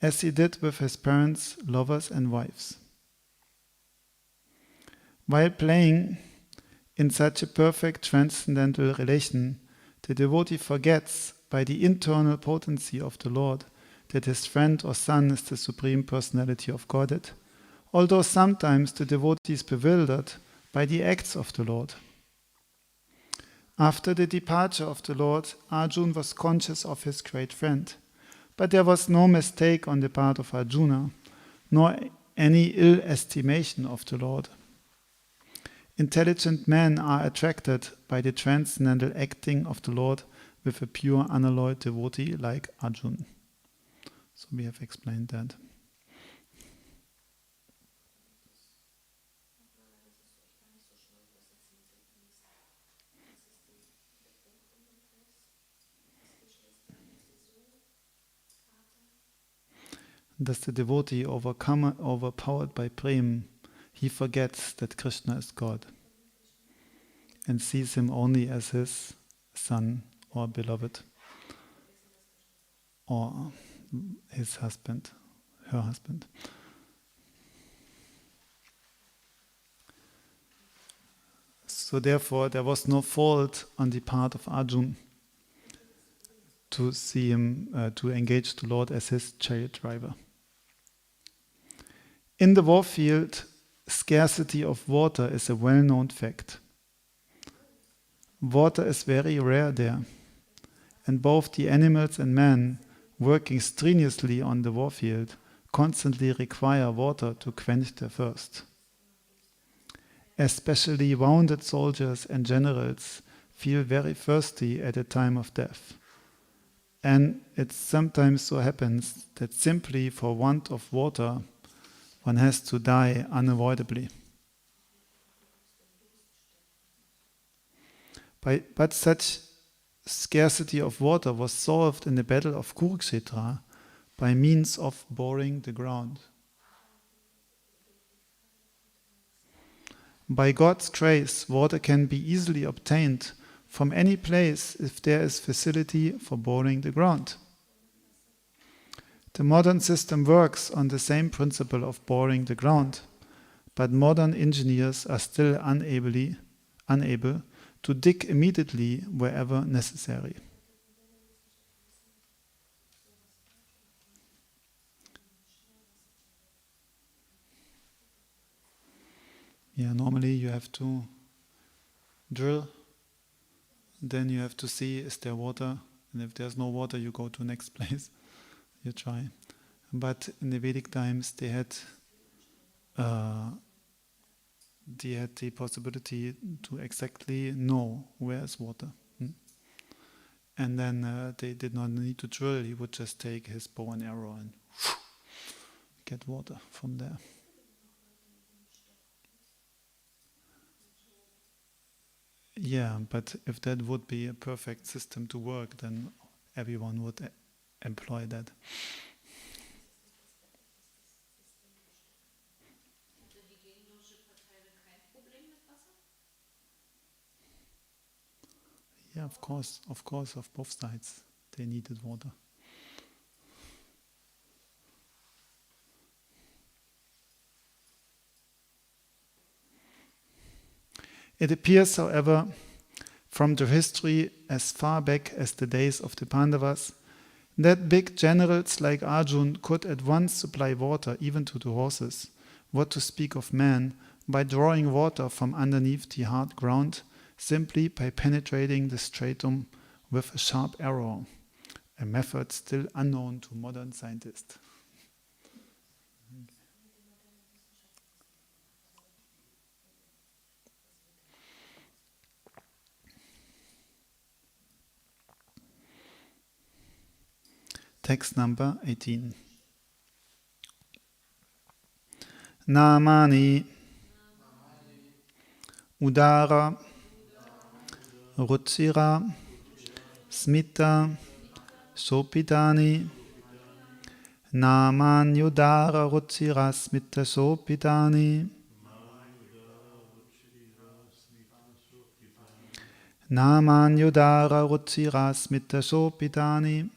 as he did with his parents, lovers, and wives. While playing in such a perfect transcendental relation, the devotee forgets, by the internal potency of the Lord, that his friend or son is the Supreme Personality of Godhead, although sometimes the devotee is bewildered by the acts of the Lord. After the departure of the Lord, Arjuna was conscious of his great friend, but there was no mistake on the part of Arjuna, nor any ill estimation of the Lord. Intelligent men are attracted by the transcendental acting of the Lord with a pure unalloyed devotee like Arjuna. So we have explained that. Thus the devotee, overpowered by prem, he forgets that Krishna is God and sees him only as his son or beloved or his husband, her husband. So therefore there was no fault on the part of Arjuna to see him, to engage the Lord as his chariot driver. In the war field, scarcity of water is a well-known fact. Water is very rare there, and both the animals and men working strenuously on the war field constantly require water to quench their thirst. Especially wounded soldiers and generals feel very thirsty at the time of death. And it sometimes so happens that simply for want of water, one has to die unavoidably. But such scarcity of water was solved in the battle of Kurukshetra by means of boring the ground. By God's grace, water can be easily obtained from any place if there is facility for boring the ground. The modern system works on the same principle of boring the ground, but modern engineers are still unable to dig immediately wherever necessary. Yeah, normally you have to drill, then you have to see is there water, and if there's no water you go to next place, you try. But in the Vedic times they had the possibility to exactly know where is water. And then they did not need to drill, he would just take his bow and arrow and get water from there. Yeah, but if that would be a perfect system to work, then everyone would employ that. Yeah, of course, of both sides, they needed water. It appears, however, from the history as far back as the days of the Pandavas, that big generals like Arjun could at once supply water even to the horses, what to speak of man, by drawing water from underneath the hard ground, simply by penetrating the stratum with a sharp arrow, a method still unknown to modern scientists. Text number 18. Namani Udara Ruchira Smita Sopitani Namanyudara Ruchira Smita Sopitani Namanyudara Ruchira Smita Sopitani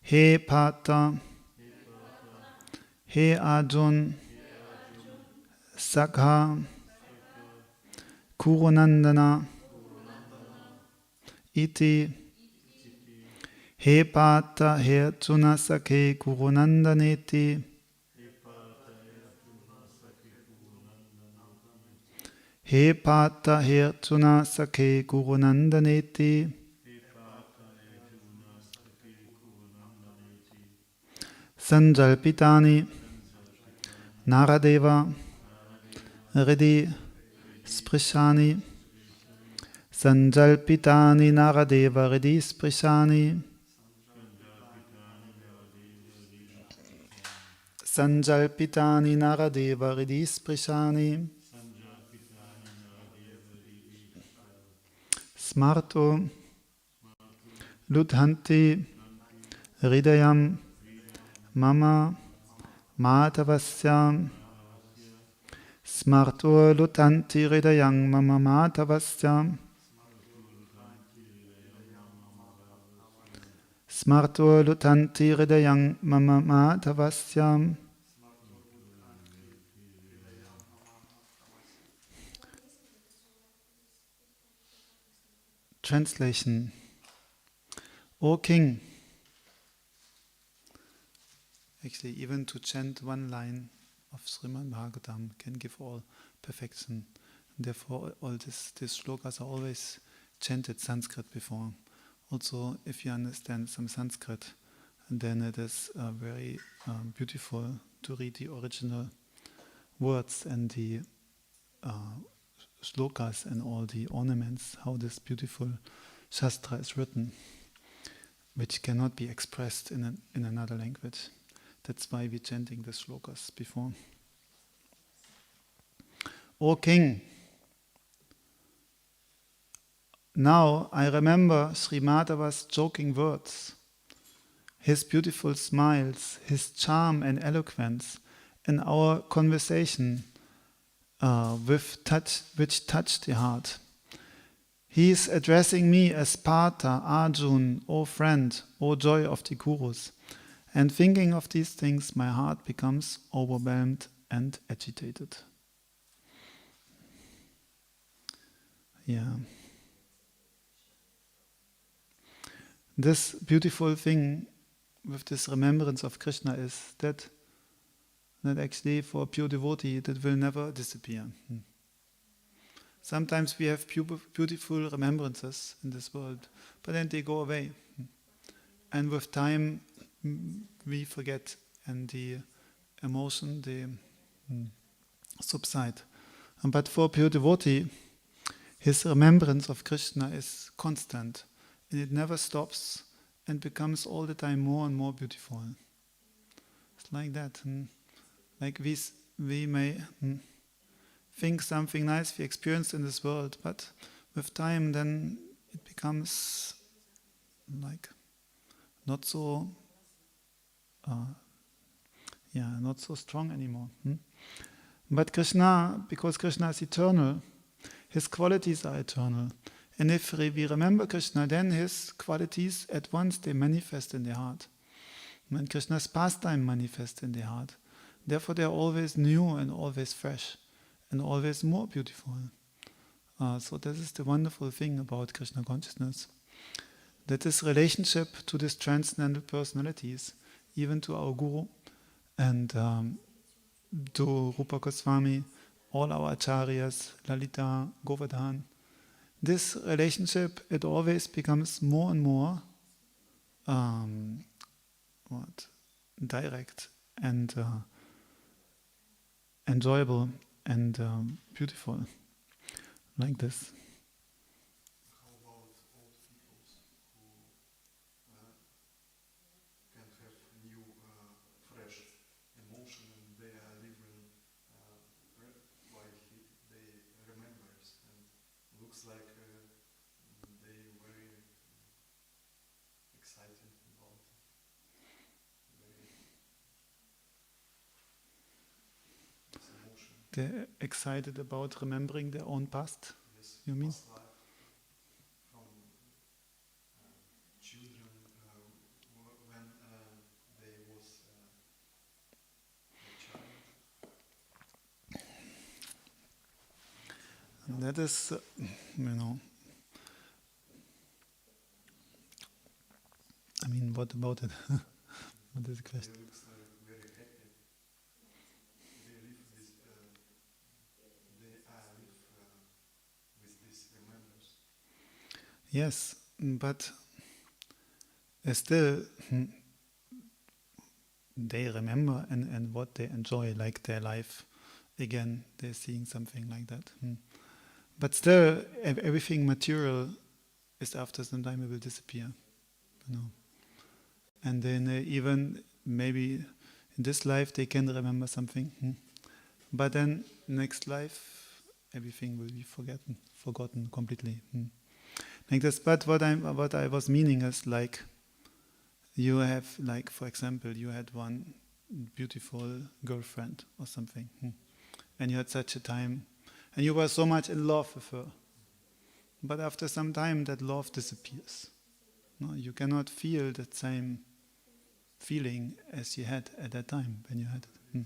He Pata, He Arjun, Sakha, Kurunandana, Iti, He Pata, He Arjuna, Sakhe, Kurunandaneti, He Pata, He Arjuna, Sakhe, Kurunandaneti, Sanjalpitani, Naradeva, Ridi, Sprishani, Sanjalpitani, Naradeva, Ridi, Sprishani, Sanjalpitani, Naradeva, Ridi, Sprishani, Smarto, Ludhanti, Hridayam, Mama Matavasyam Smarto Lutanti Hridayam Mama Matavasyam Smarto Lutanti Hridayam Mama Matavasyam. Translation. O King, actually, even to chant one line of Srimad Bhagavatam can give all perfection. And therefore, all these shlokas are always chanted Sanskrit before. Also, if you understand some Sanskrit, then it is very beautiful to read the original words and the shlokas and all the ornaments, how this beautiful Shastra is written, which cannot be expressed in another language. That's why we're chanting the shlokas before. O King, now I remember Sri Madhava's joking words His beautiful smiles, His charm and eloquence, and our conversation which touched the heart. He is addressing me as Partha, Arjun, O friend, O joy of the Gurus. And thinking of these things, my heart becomes overwhelmed and agitated. Yeah. This beautiful thing with this remembrance of Krishna is that actually for a pure devotee that will never disappear. Sometimes we have beautiful remembrances in this world, but then they go away. And with time we forget and the emotion, they subside. But for a pure devotee, his remembrance of Krishna is constant. And it never stops and becomes all the time more and more beautiful. It's like that. Like we may think something nice we experienced in this world, but with time then it becomes like not so not so strong anymore. But Krishna, because Krishna is eternal, His qualities are eternal. And if we remember Krishna, then His qualities at once they manifest in the heart. And Krishna's pastime manifests in the heart. Therefore they are always new and always fresh and always more beautiful. So this is the wonderful thing about Krishna consciousness. That this relationship to these transcendental personalities, even to our Guru and to Rupa Goswami, all our acharyas, Lalita, Govardhan, this relationship, it always becomes more and more direct and enjoyable and beautiful, like this. How about old people who can have new, fresh emotion and they are living while they remembers and looks like they very excited about this emotion. They're excited about remembering their own past, Yes, you mean? past life from children when they was a child. And that is, I mean, what about it? What is the question? They look very happy. They live with, with these remembers. Yes, but still they remember and what they enjoy, like their life. Again, they're seeing something like that. But still, everything material is after some time it will disappear. And then even maybe in this life they can remember something. But then next life, everything will be forgotten completely. Like this. But what I was meaning is like, you have, like for example, you had one beautiful girlfriend or something, and you had such a time, and you were so much in love with her. But after some time, that love disappears. No, you cannot feel that same feeling as you had at that time when you had it. It could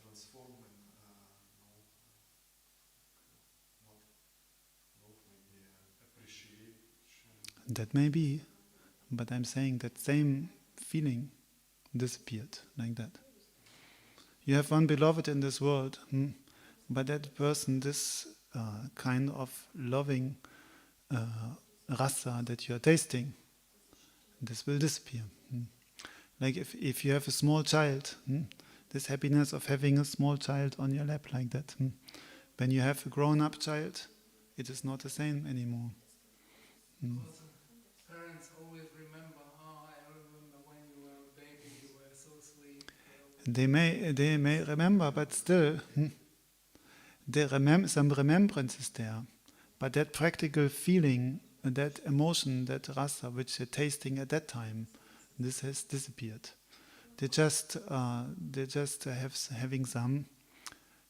transform in not love, maybe appreciation. That may be, but I'm saying that same feeling disappeared like that. You have one beloved in this world, but that person, this kind of loving rasa that you are tasting, this will disappear. Like if you have a small child, this happiness of having a small child on your lap like that. When you have a grown-up child, it is not the same anymore. Parents always remember, I remember when you were a baby, you were so sweet. They may remember, but still, some remembrance is there. But that practical feeling, that emotion, that rasa, which you're tasting at that time, This has disappeared. They're just having some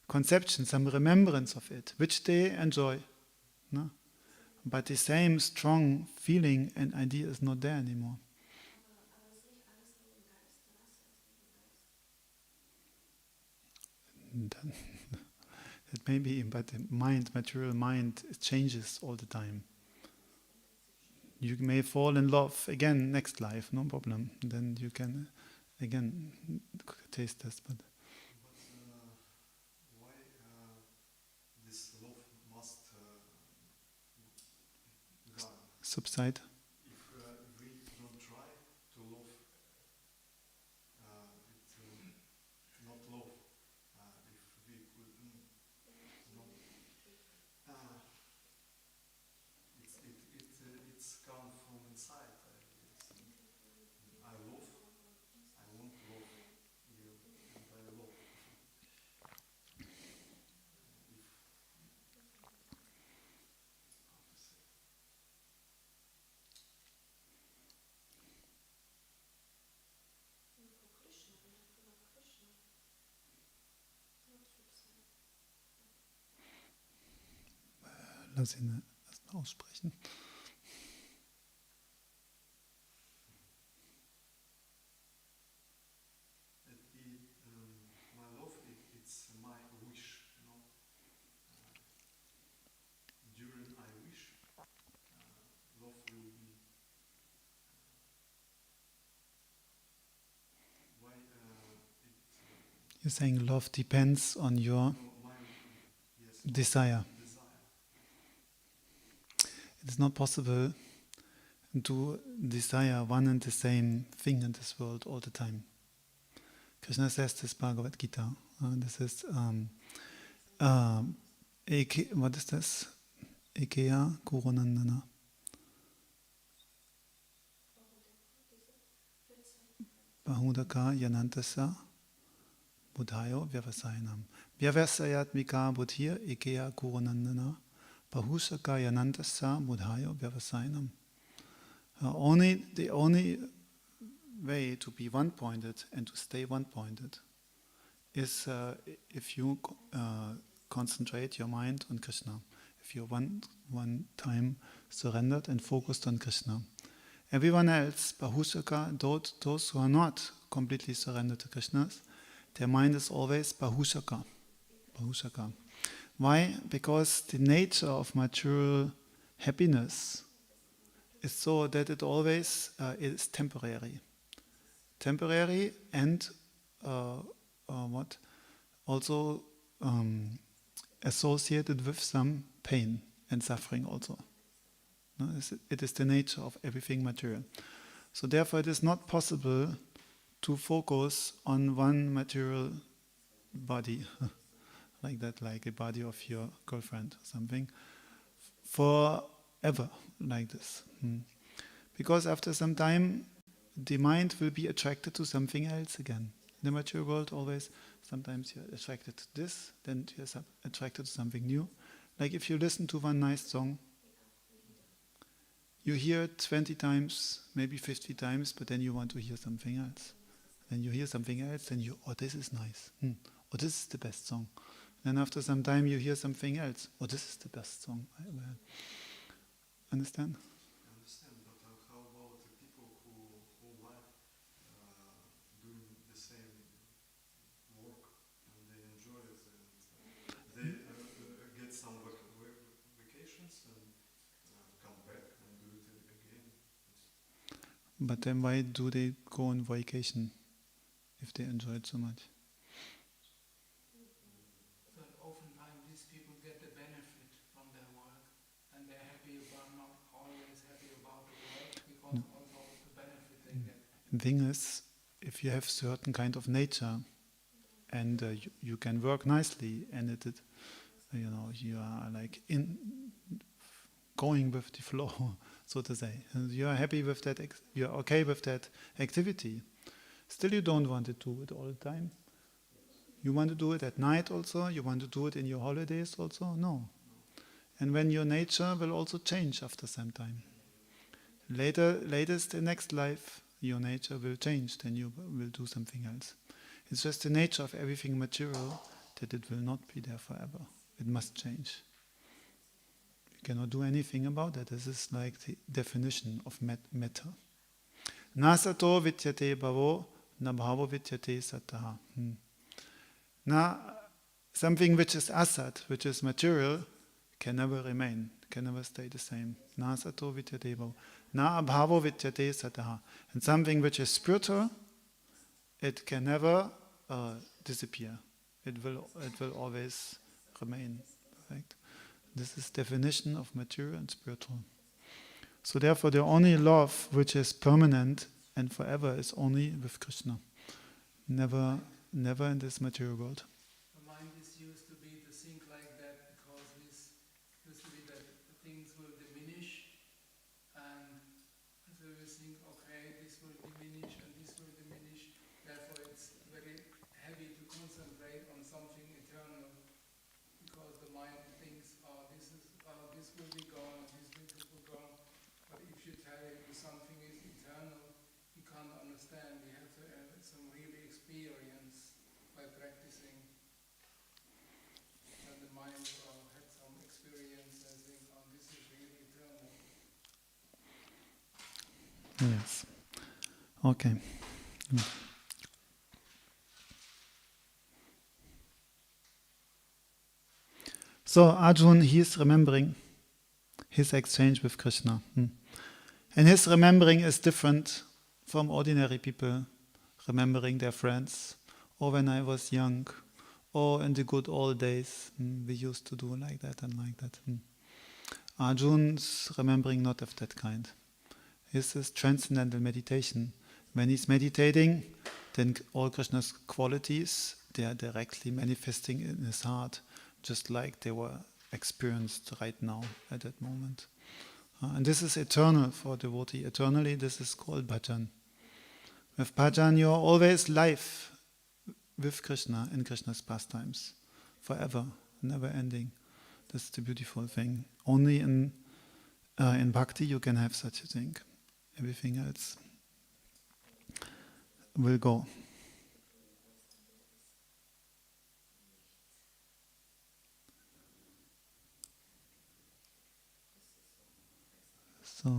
conception, some remembrance of it, which they enjoy. No? But the same strong feeling and idea is not there anymore. It may be, but the mind, material mind, it changes all the time. You may fall in love again next life, no problem. Then you can again taste this. But why this love must gone? subside. If we don't try to love, it not love. If we could not, it's come from inside. I love. I want to love you, and I love. How to say? Lass ihn erstmal aussprechen. My love, it's my wish, you know. During I wish, love will be. Why it? You're saying love depends on your Yes. desire. Desire. It's not possible to desire one and the same thing in this world all the time. Krishna says this Bhagavad Gita. This is what is this? Ekeya Kurunandana. Bahudaka Yanantasa Buddhayo Vyavasayanam. Vyavasayat Mika Buddhir Ekeya Kurunandana. Bahusaka Yanantasa Buddhayo Vyavasayanam. The only way to be one-pointed and to stay one-pointed is if you concentrate your mind on Krishna. If you're one time surrendered and focused on Krishna. Everyone else, Bahusaka, those who are not completely surrendered to Krishna, their mind is always Bahusaka. Why? Because the nature of material happiness is so that it always is temporary. Temporary and what? Also associated with some pain and suffering also. No, it is the nature of everything material. So therefore it is not possible to focus on one material body, like that, like a body of your girlfriend or something, forever, like this. Because after some time, the mind will be attracted to something else again. In the material world, always, sometimes you're attracted to this, then you're attracted to something new. Like if you listen to one nice song, you hear it 20 times, maybe 50 times, but then you want to hear something else. Then you hear something else, then oh, this is nice. Oh, this is the best song. Then after some time you hear something else. Oh, this is the best song. Understand? I understand, but how about the people who whole life doing the same work and they enjoy it and they get some vacations and come back and do it again? But then why do they go on vacation if they enjoy it so much? So oftentimes these people get the benefit from their work and they're happy but not always happy about the work because also the benefit they get. The thing is, if you have certain kind of nature and you can work nicely and you are like going with the flow, so to say. And you are happy with that, you are okay with that activity. Still you don't want to do it all the time. You want to do it at night also? You want to do it in your holidays also? No. And when your nature will also change after some time. Latest the next life, your nature will change, then you will do something else. It's just the nature of everything material that it will not be there forever. It must change. You cannot do anything about it. This is like the definition of matter. Nasato vidyate bhavo, na bhavo vidyate sataha. Now, something which is asat, which is material, can never remain, can never stay the same. Nasato vidyate bhavo, na abhavo vidyate sataha. And something which is spiritual, it can never disappear. It will always remain. Right? This is definition of material and spiritual. So therefore, the only love which is permanent and forever is only with Krishna. Never in this material world. The mind is used to be to think like that because this used to be that things will diminish, and so we think, okay, this will diminish and this will diminish. Therefore, it's very heavy to concentrate on something eternal, because the mind thinks, this will be gone, this will be gone. But if you tell him something is eternal, he can't understand. You have to have some really experience by practicing. And the mind had some experience and think, this is really eternal. Yes. Okay. So Arjun, he is remembering his exchange with Krishna. And his remembering is different from ordinary people remembering their friends. Or when I was young, or in the good old days, we used to do like that and like that. Arjun's remembering not of that kind. This is transcendental meditation. When he's meditating, then all Krishna's qualities, they are directly manifesting in his heart, just like they were experienced right now at that moment. And this is eternal for a devotee. Eternally, this is called bhajan. With bhajan, you are always live with Krishna in Krishna's pastimes, forever, never ending. That's the beautiful thing. Only in bhakti you can have such a thing. Everything else will go. So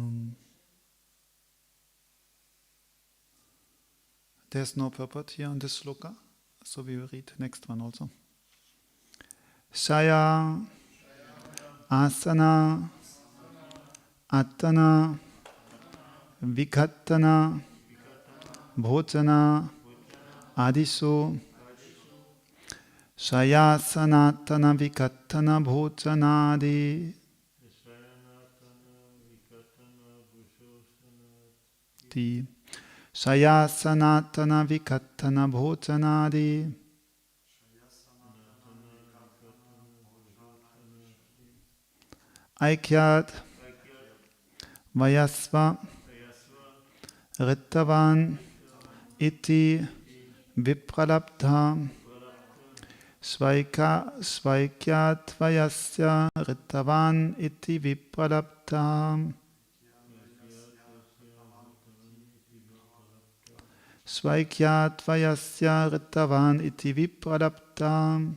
there's no purport here on this sloka, so we will read next one also. Shaya, asana, attana, vikhattana, bhojana, adishu. Shaya, sanatana, vikhattana, bhojanadi. Shaya sanatana vikhattana bhojanadi. Aikyat vayasva rittavan iti vipralabdha. Svaikyat vayasya rittavan iti vipralabdha. Svaikyat vayasya rittavan iti vipralabdha.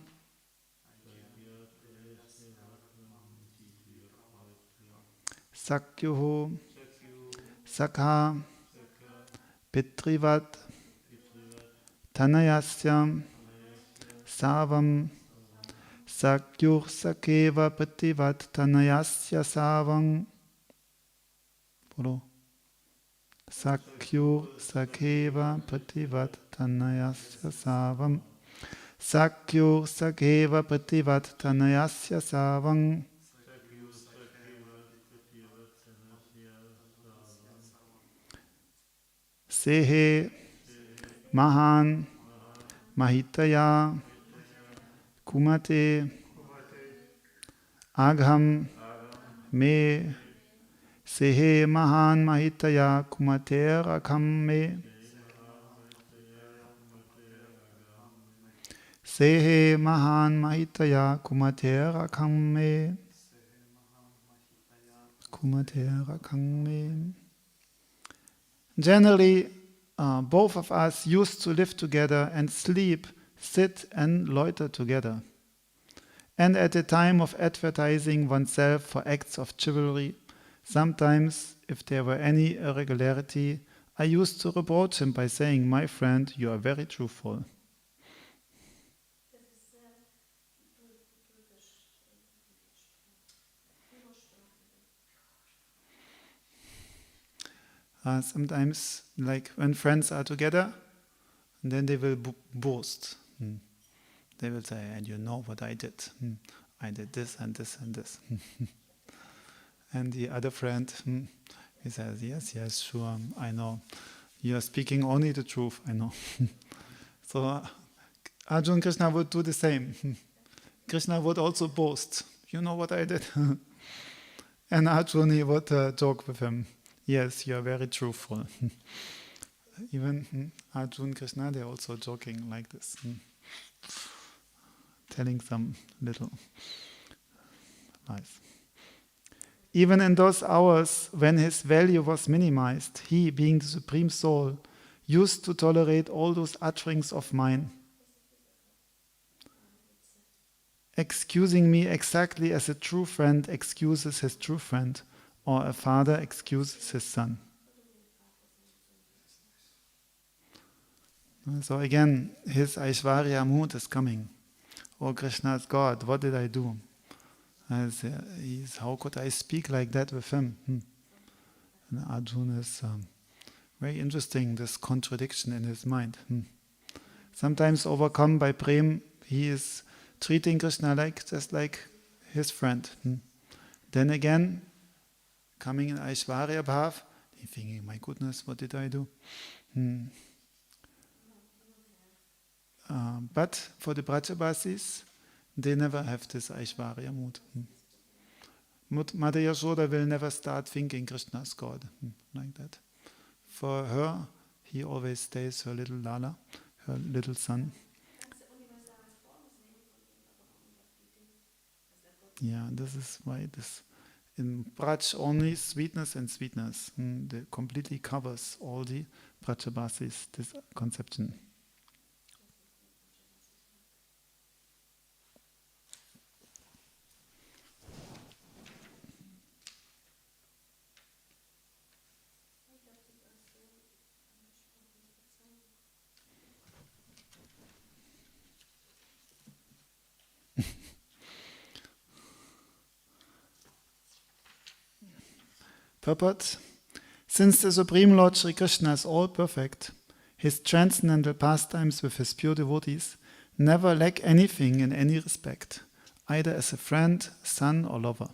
Sakyuhu sakha pitrivat tanayasya savam. Sakyur sakeva pitrivat tanayasya savam. Polo. Sakyur sakeva pativat tanayasya savam. Sakyur sakeva pativat tanayasya savam. Sehe mahan mahitaya kumate agham me. Sehe mahan mahitaya kumate agham me. Sehe mahan mahitaya kumate agham me. Kumate agham me. Generally, both of us used to live together and sleep, sit and loiter together. And at the time of advertising oneself for acts of chivalry, sometimes, if there were any irregularity, I used to reproach him by saying, "My friend, you are very truthful." Sometimes, like when friends are together, then they will boast. They will say, "And you know what I did? I did this and this and this." And the other friend, he says, yes, sure, I know. You are speaking only the truth, I know. So Arjuna and Krishna would do the same. Krishna would also boast, "You know what I did?" And Arjuna, he would joke with him. "Yes, you are very truthful." Even Arjuna and Krishna, they're also joking like this. Telling some little lies. Even in those hours when his value was minimized, he, being the Supreme Soul, used to tolerate all those utterings of mine, excusing me exactly as a true friend excuses his true friend, or a father excuses his son. So again, his Aishwarya mood is coming. "Oh, Krishna is God, what did I do? How could I speak like that with him?" And Arjuna is very interesting, this contradiction in his mind. Sometimes overcome by prem, he is treating Krishna just like his friend. Then again, coming in Aishwarya Bhav, he's thinking, "My goodness, what did I do?" But for the Brajabasis, they never have this Aishwarya mood. Mother Yashoda will never start thinking Krishna is God, like that. For her, he always stays her little Lala, her little son. Yeah, this is why this in Braj only sweetness and sweetness. That completely covers all the Brajabasis, this conception. Purport: since the Supreme Lord Sri Krishna is all perfect, his transcendental pastimes with his pure devotees never lack anything in any respect, either as a friend, son, or lover.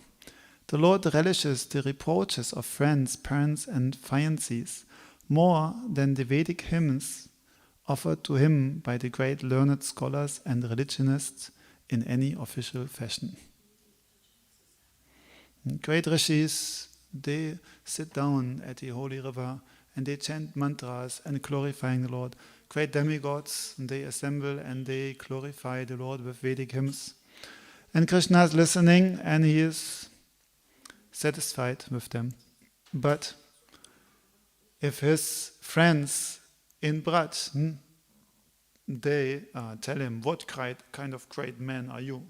The Lord relishes the reproaches of friends, parents, and fiancés more than the Vedic hymns offered to him by the great learned scholars and religionists in any official fashion. Great rishis, they sit down at the holy river and they chant mantras and glorifying the Lord. Great demigods, they assemble and they glorify the Lord with Vedic hymns. And Krishna is listening and he is satisfied with them. But if his friends in Braj, they tell him, "What kind of great man are you?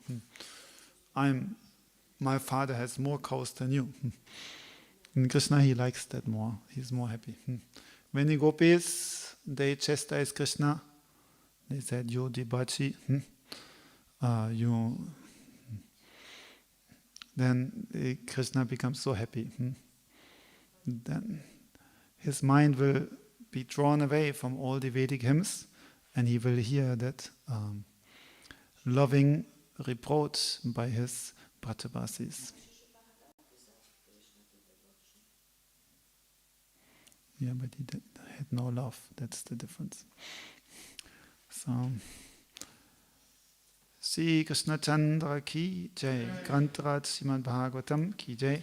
My father has more cows than you." And Krishna, he likes that more. He's more happy. When the gopis, they chastise Krishna, they said, "You Dibachi, then Krishna becomes so happy. Then his mind will be drawn away from all the Vedic hymns and he will hear that loving reproach by his Brajabasis. Yeah, but he had no love. That's the difference. So, Sri Krishna Chandra ki jai, Grantraj Srimad Bhagavatam ki jai,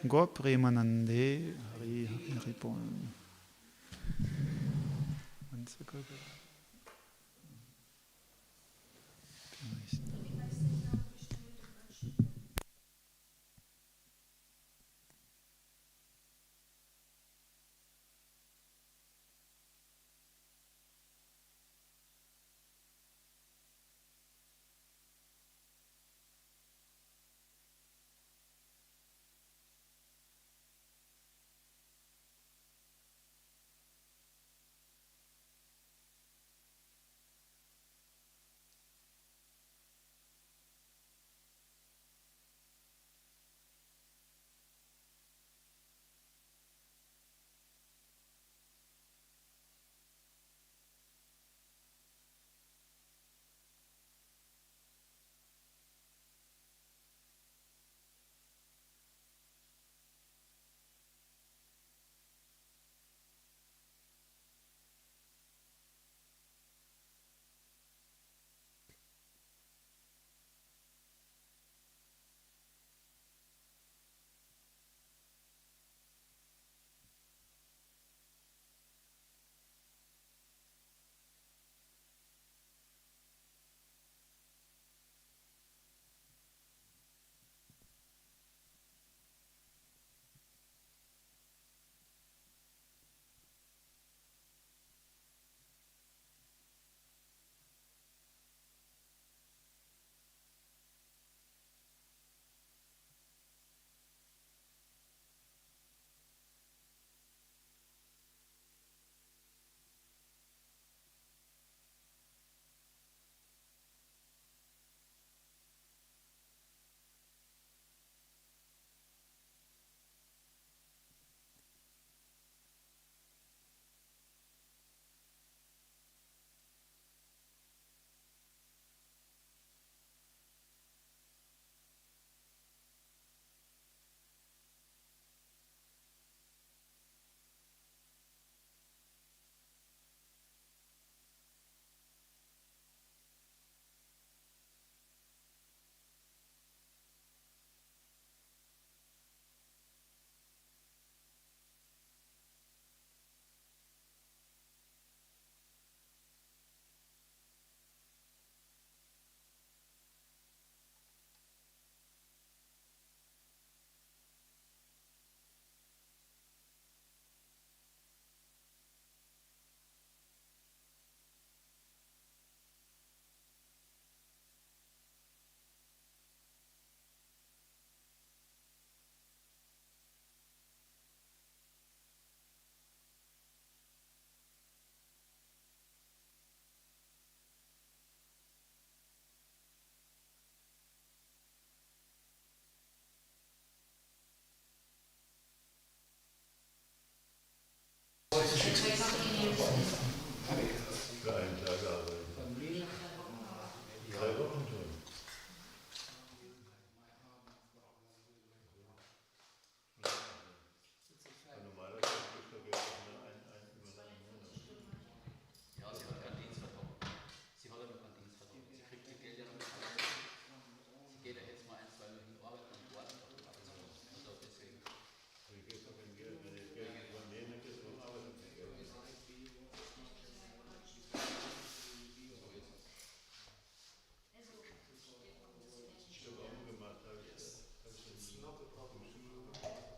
Gaur Premanande Hari Hari Bol. Für einen Tag arbeiten. 3 Wochen schon. Normalerweise kriegst du Geld über einen Monat. Ja, sie hat keinen Dienstvertrag. Sie hat ja noch keinen Dienstvertrag. Sie kriegt ihr Geld ja noch nicht. Sie geht ja jetzt mal 1, 2 Mal hin arbeiten und wartet auf den Arbeitsmarkt. Also deswegen. Wie geht es mit dem Geld? Wenn ich Geld von denen kriege, warum arbeitet das Geld? Ich habe auch gemacht, habe ich It's not a problem.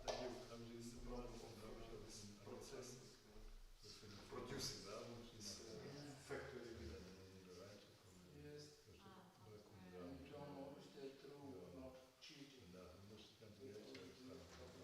Then you it's the problem of the process producing this factory. Yes. And you don't know if they're true or not cheating. Nachher muss das ganze Geld zurückzahlen.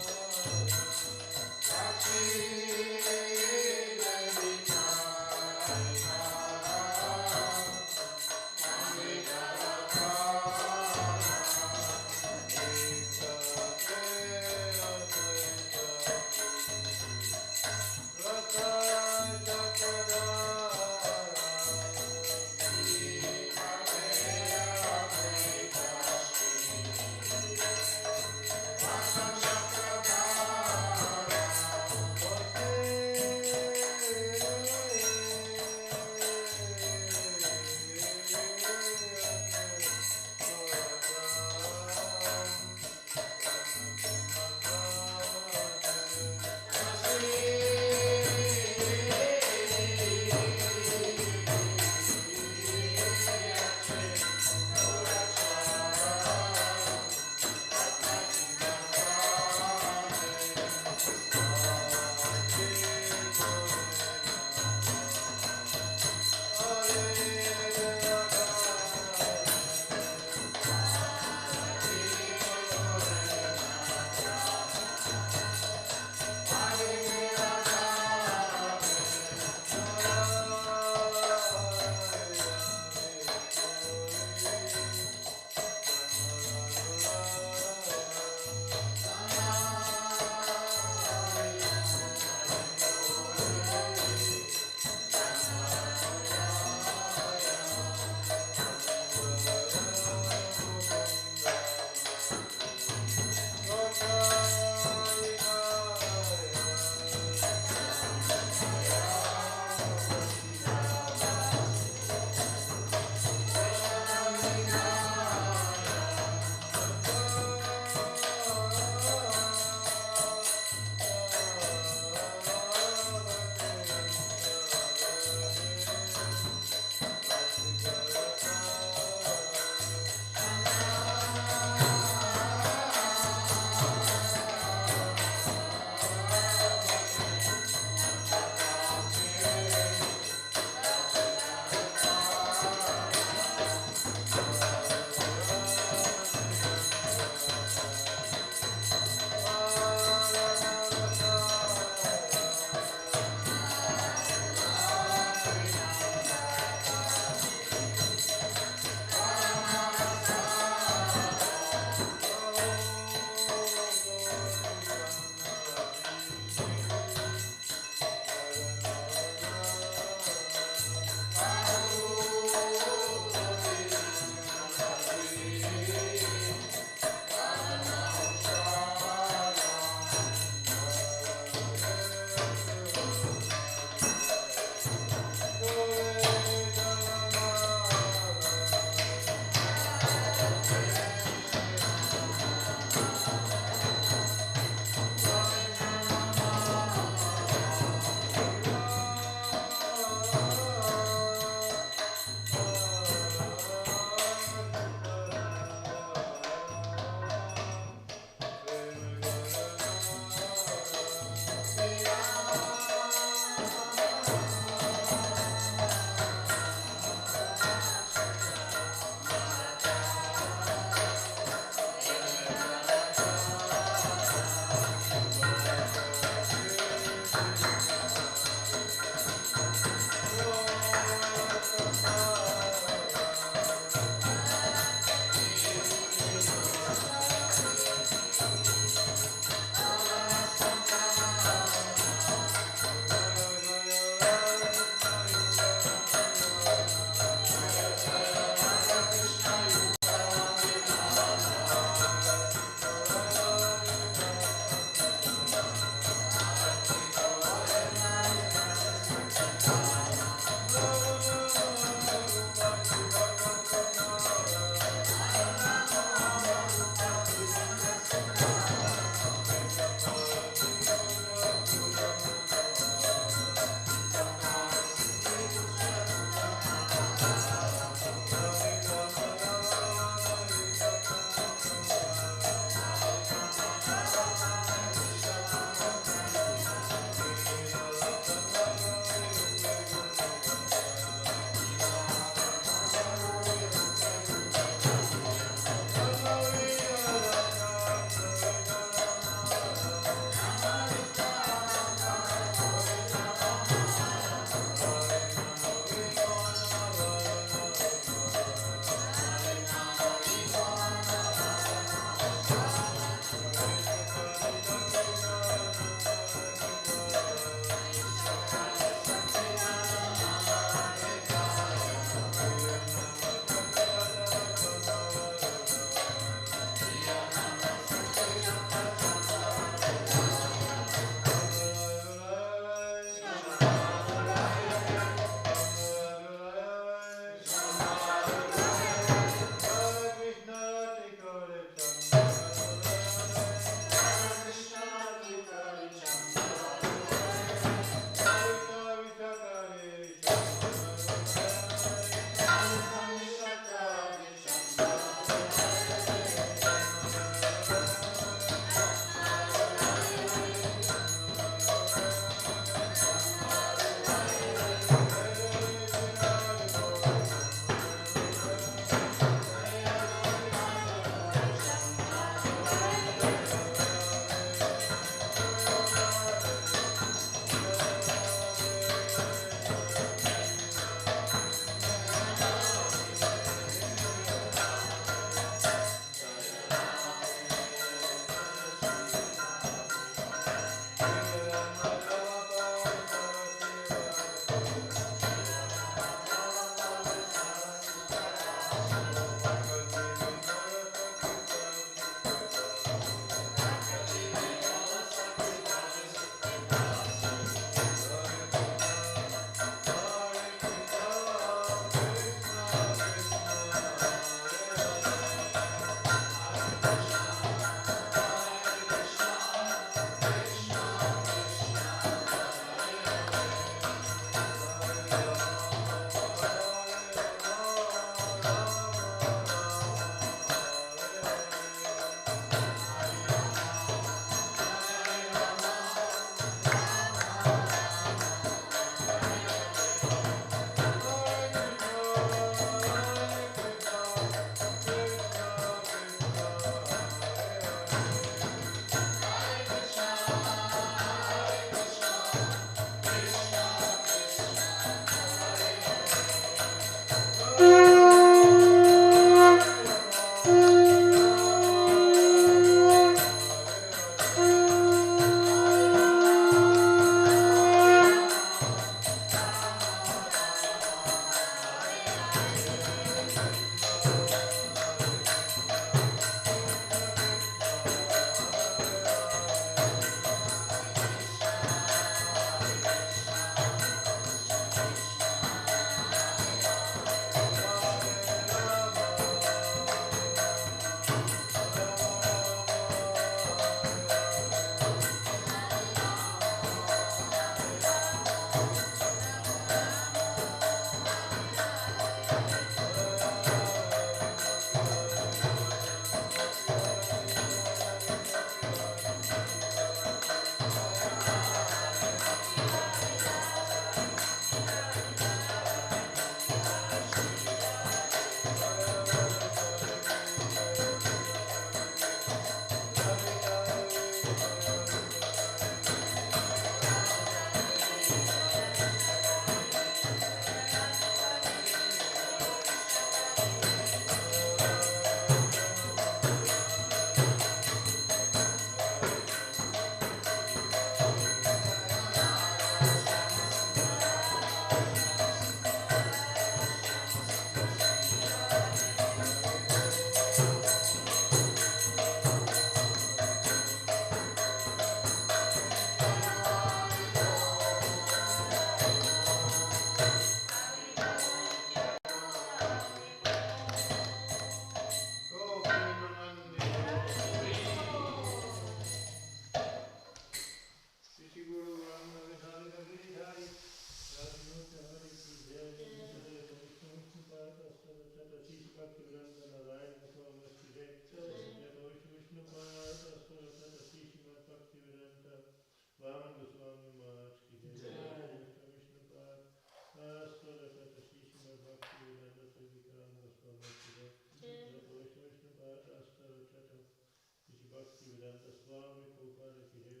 Siddhanta Swami Prabhupada ki jai.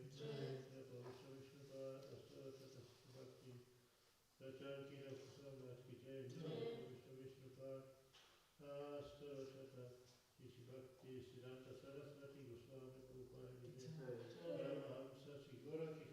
Pavitra Vishnupada Astata Bhakti Rachan ki Rafsamat ki jai. Pavitra Vishnupada Astata Bhakti Siddhanta Saraswati Goswami Prabhupada ki jai. Ramhamsa Sigora ki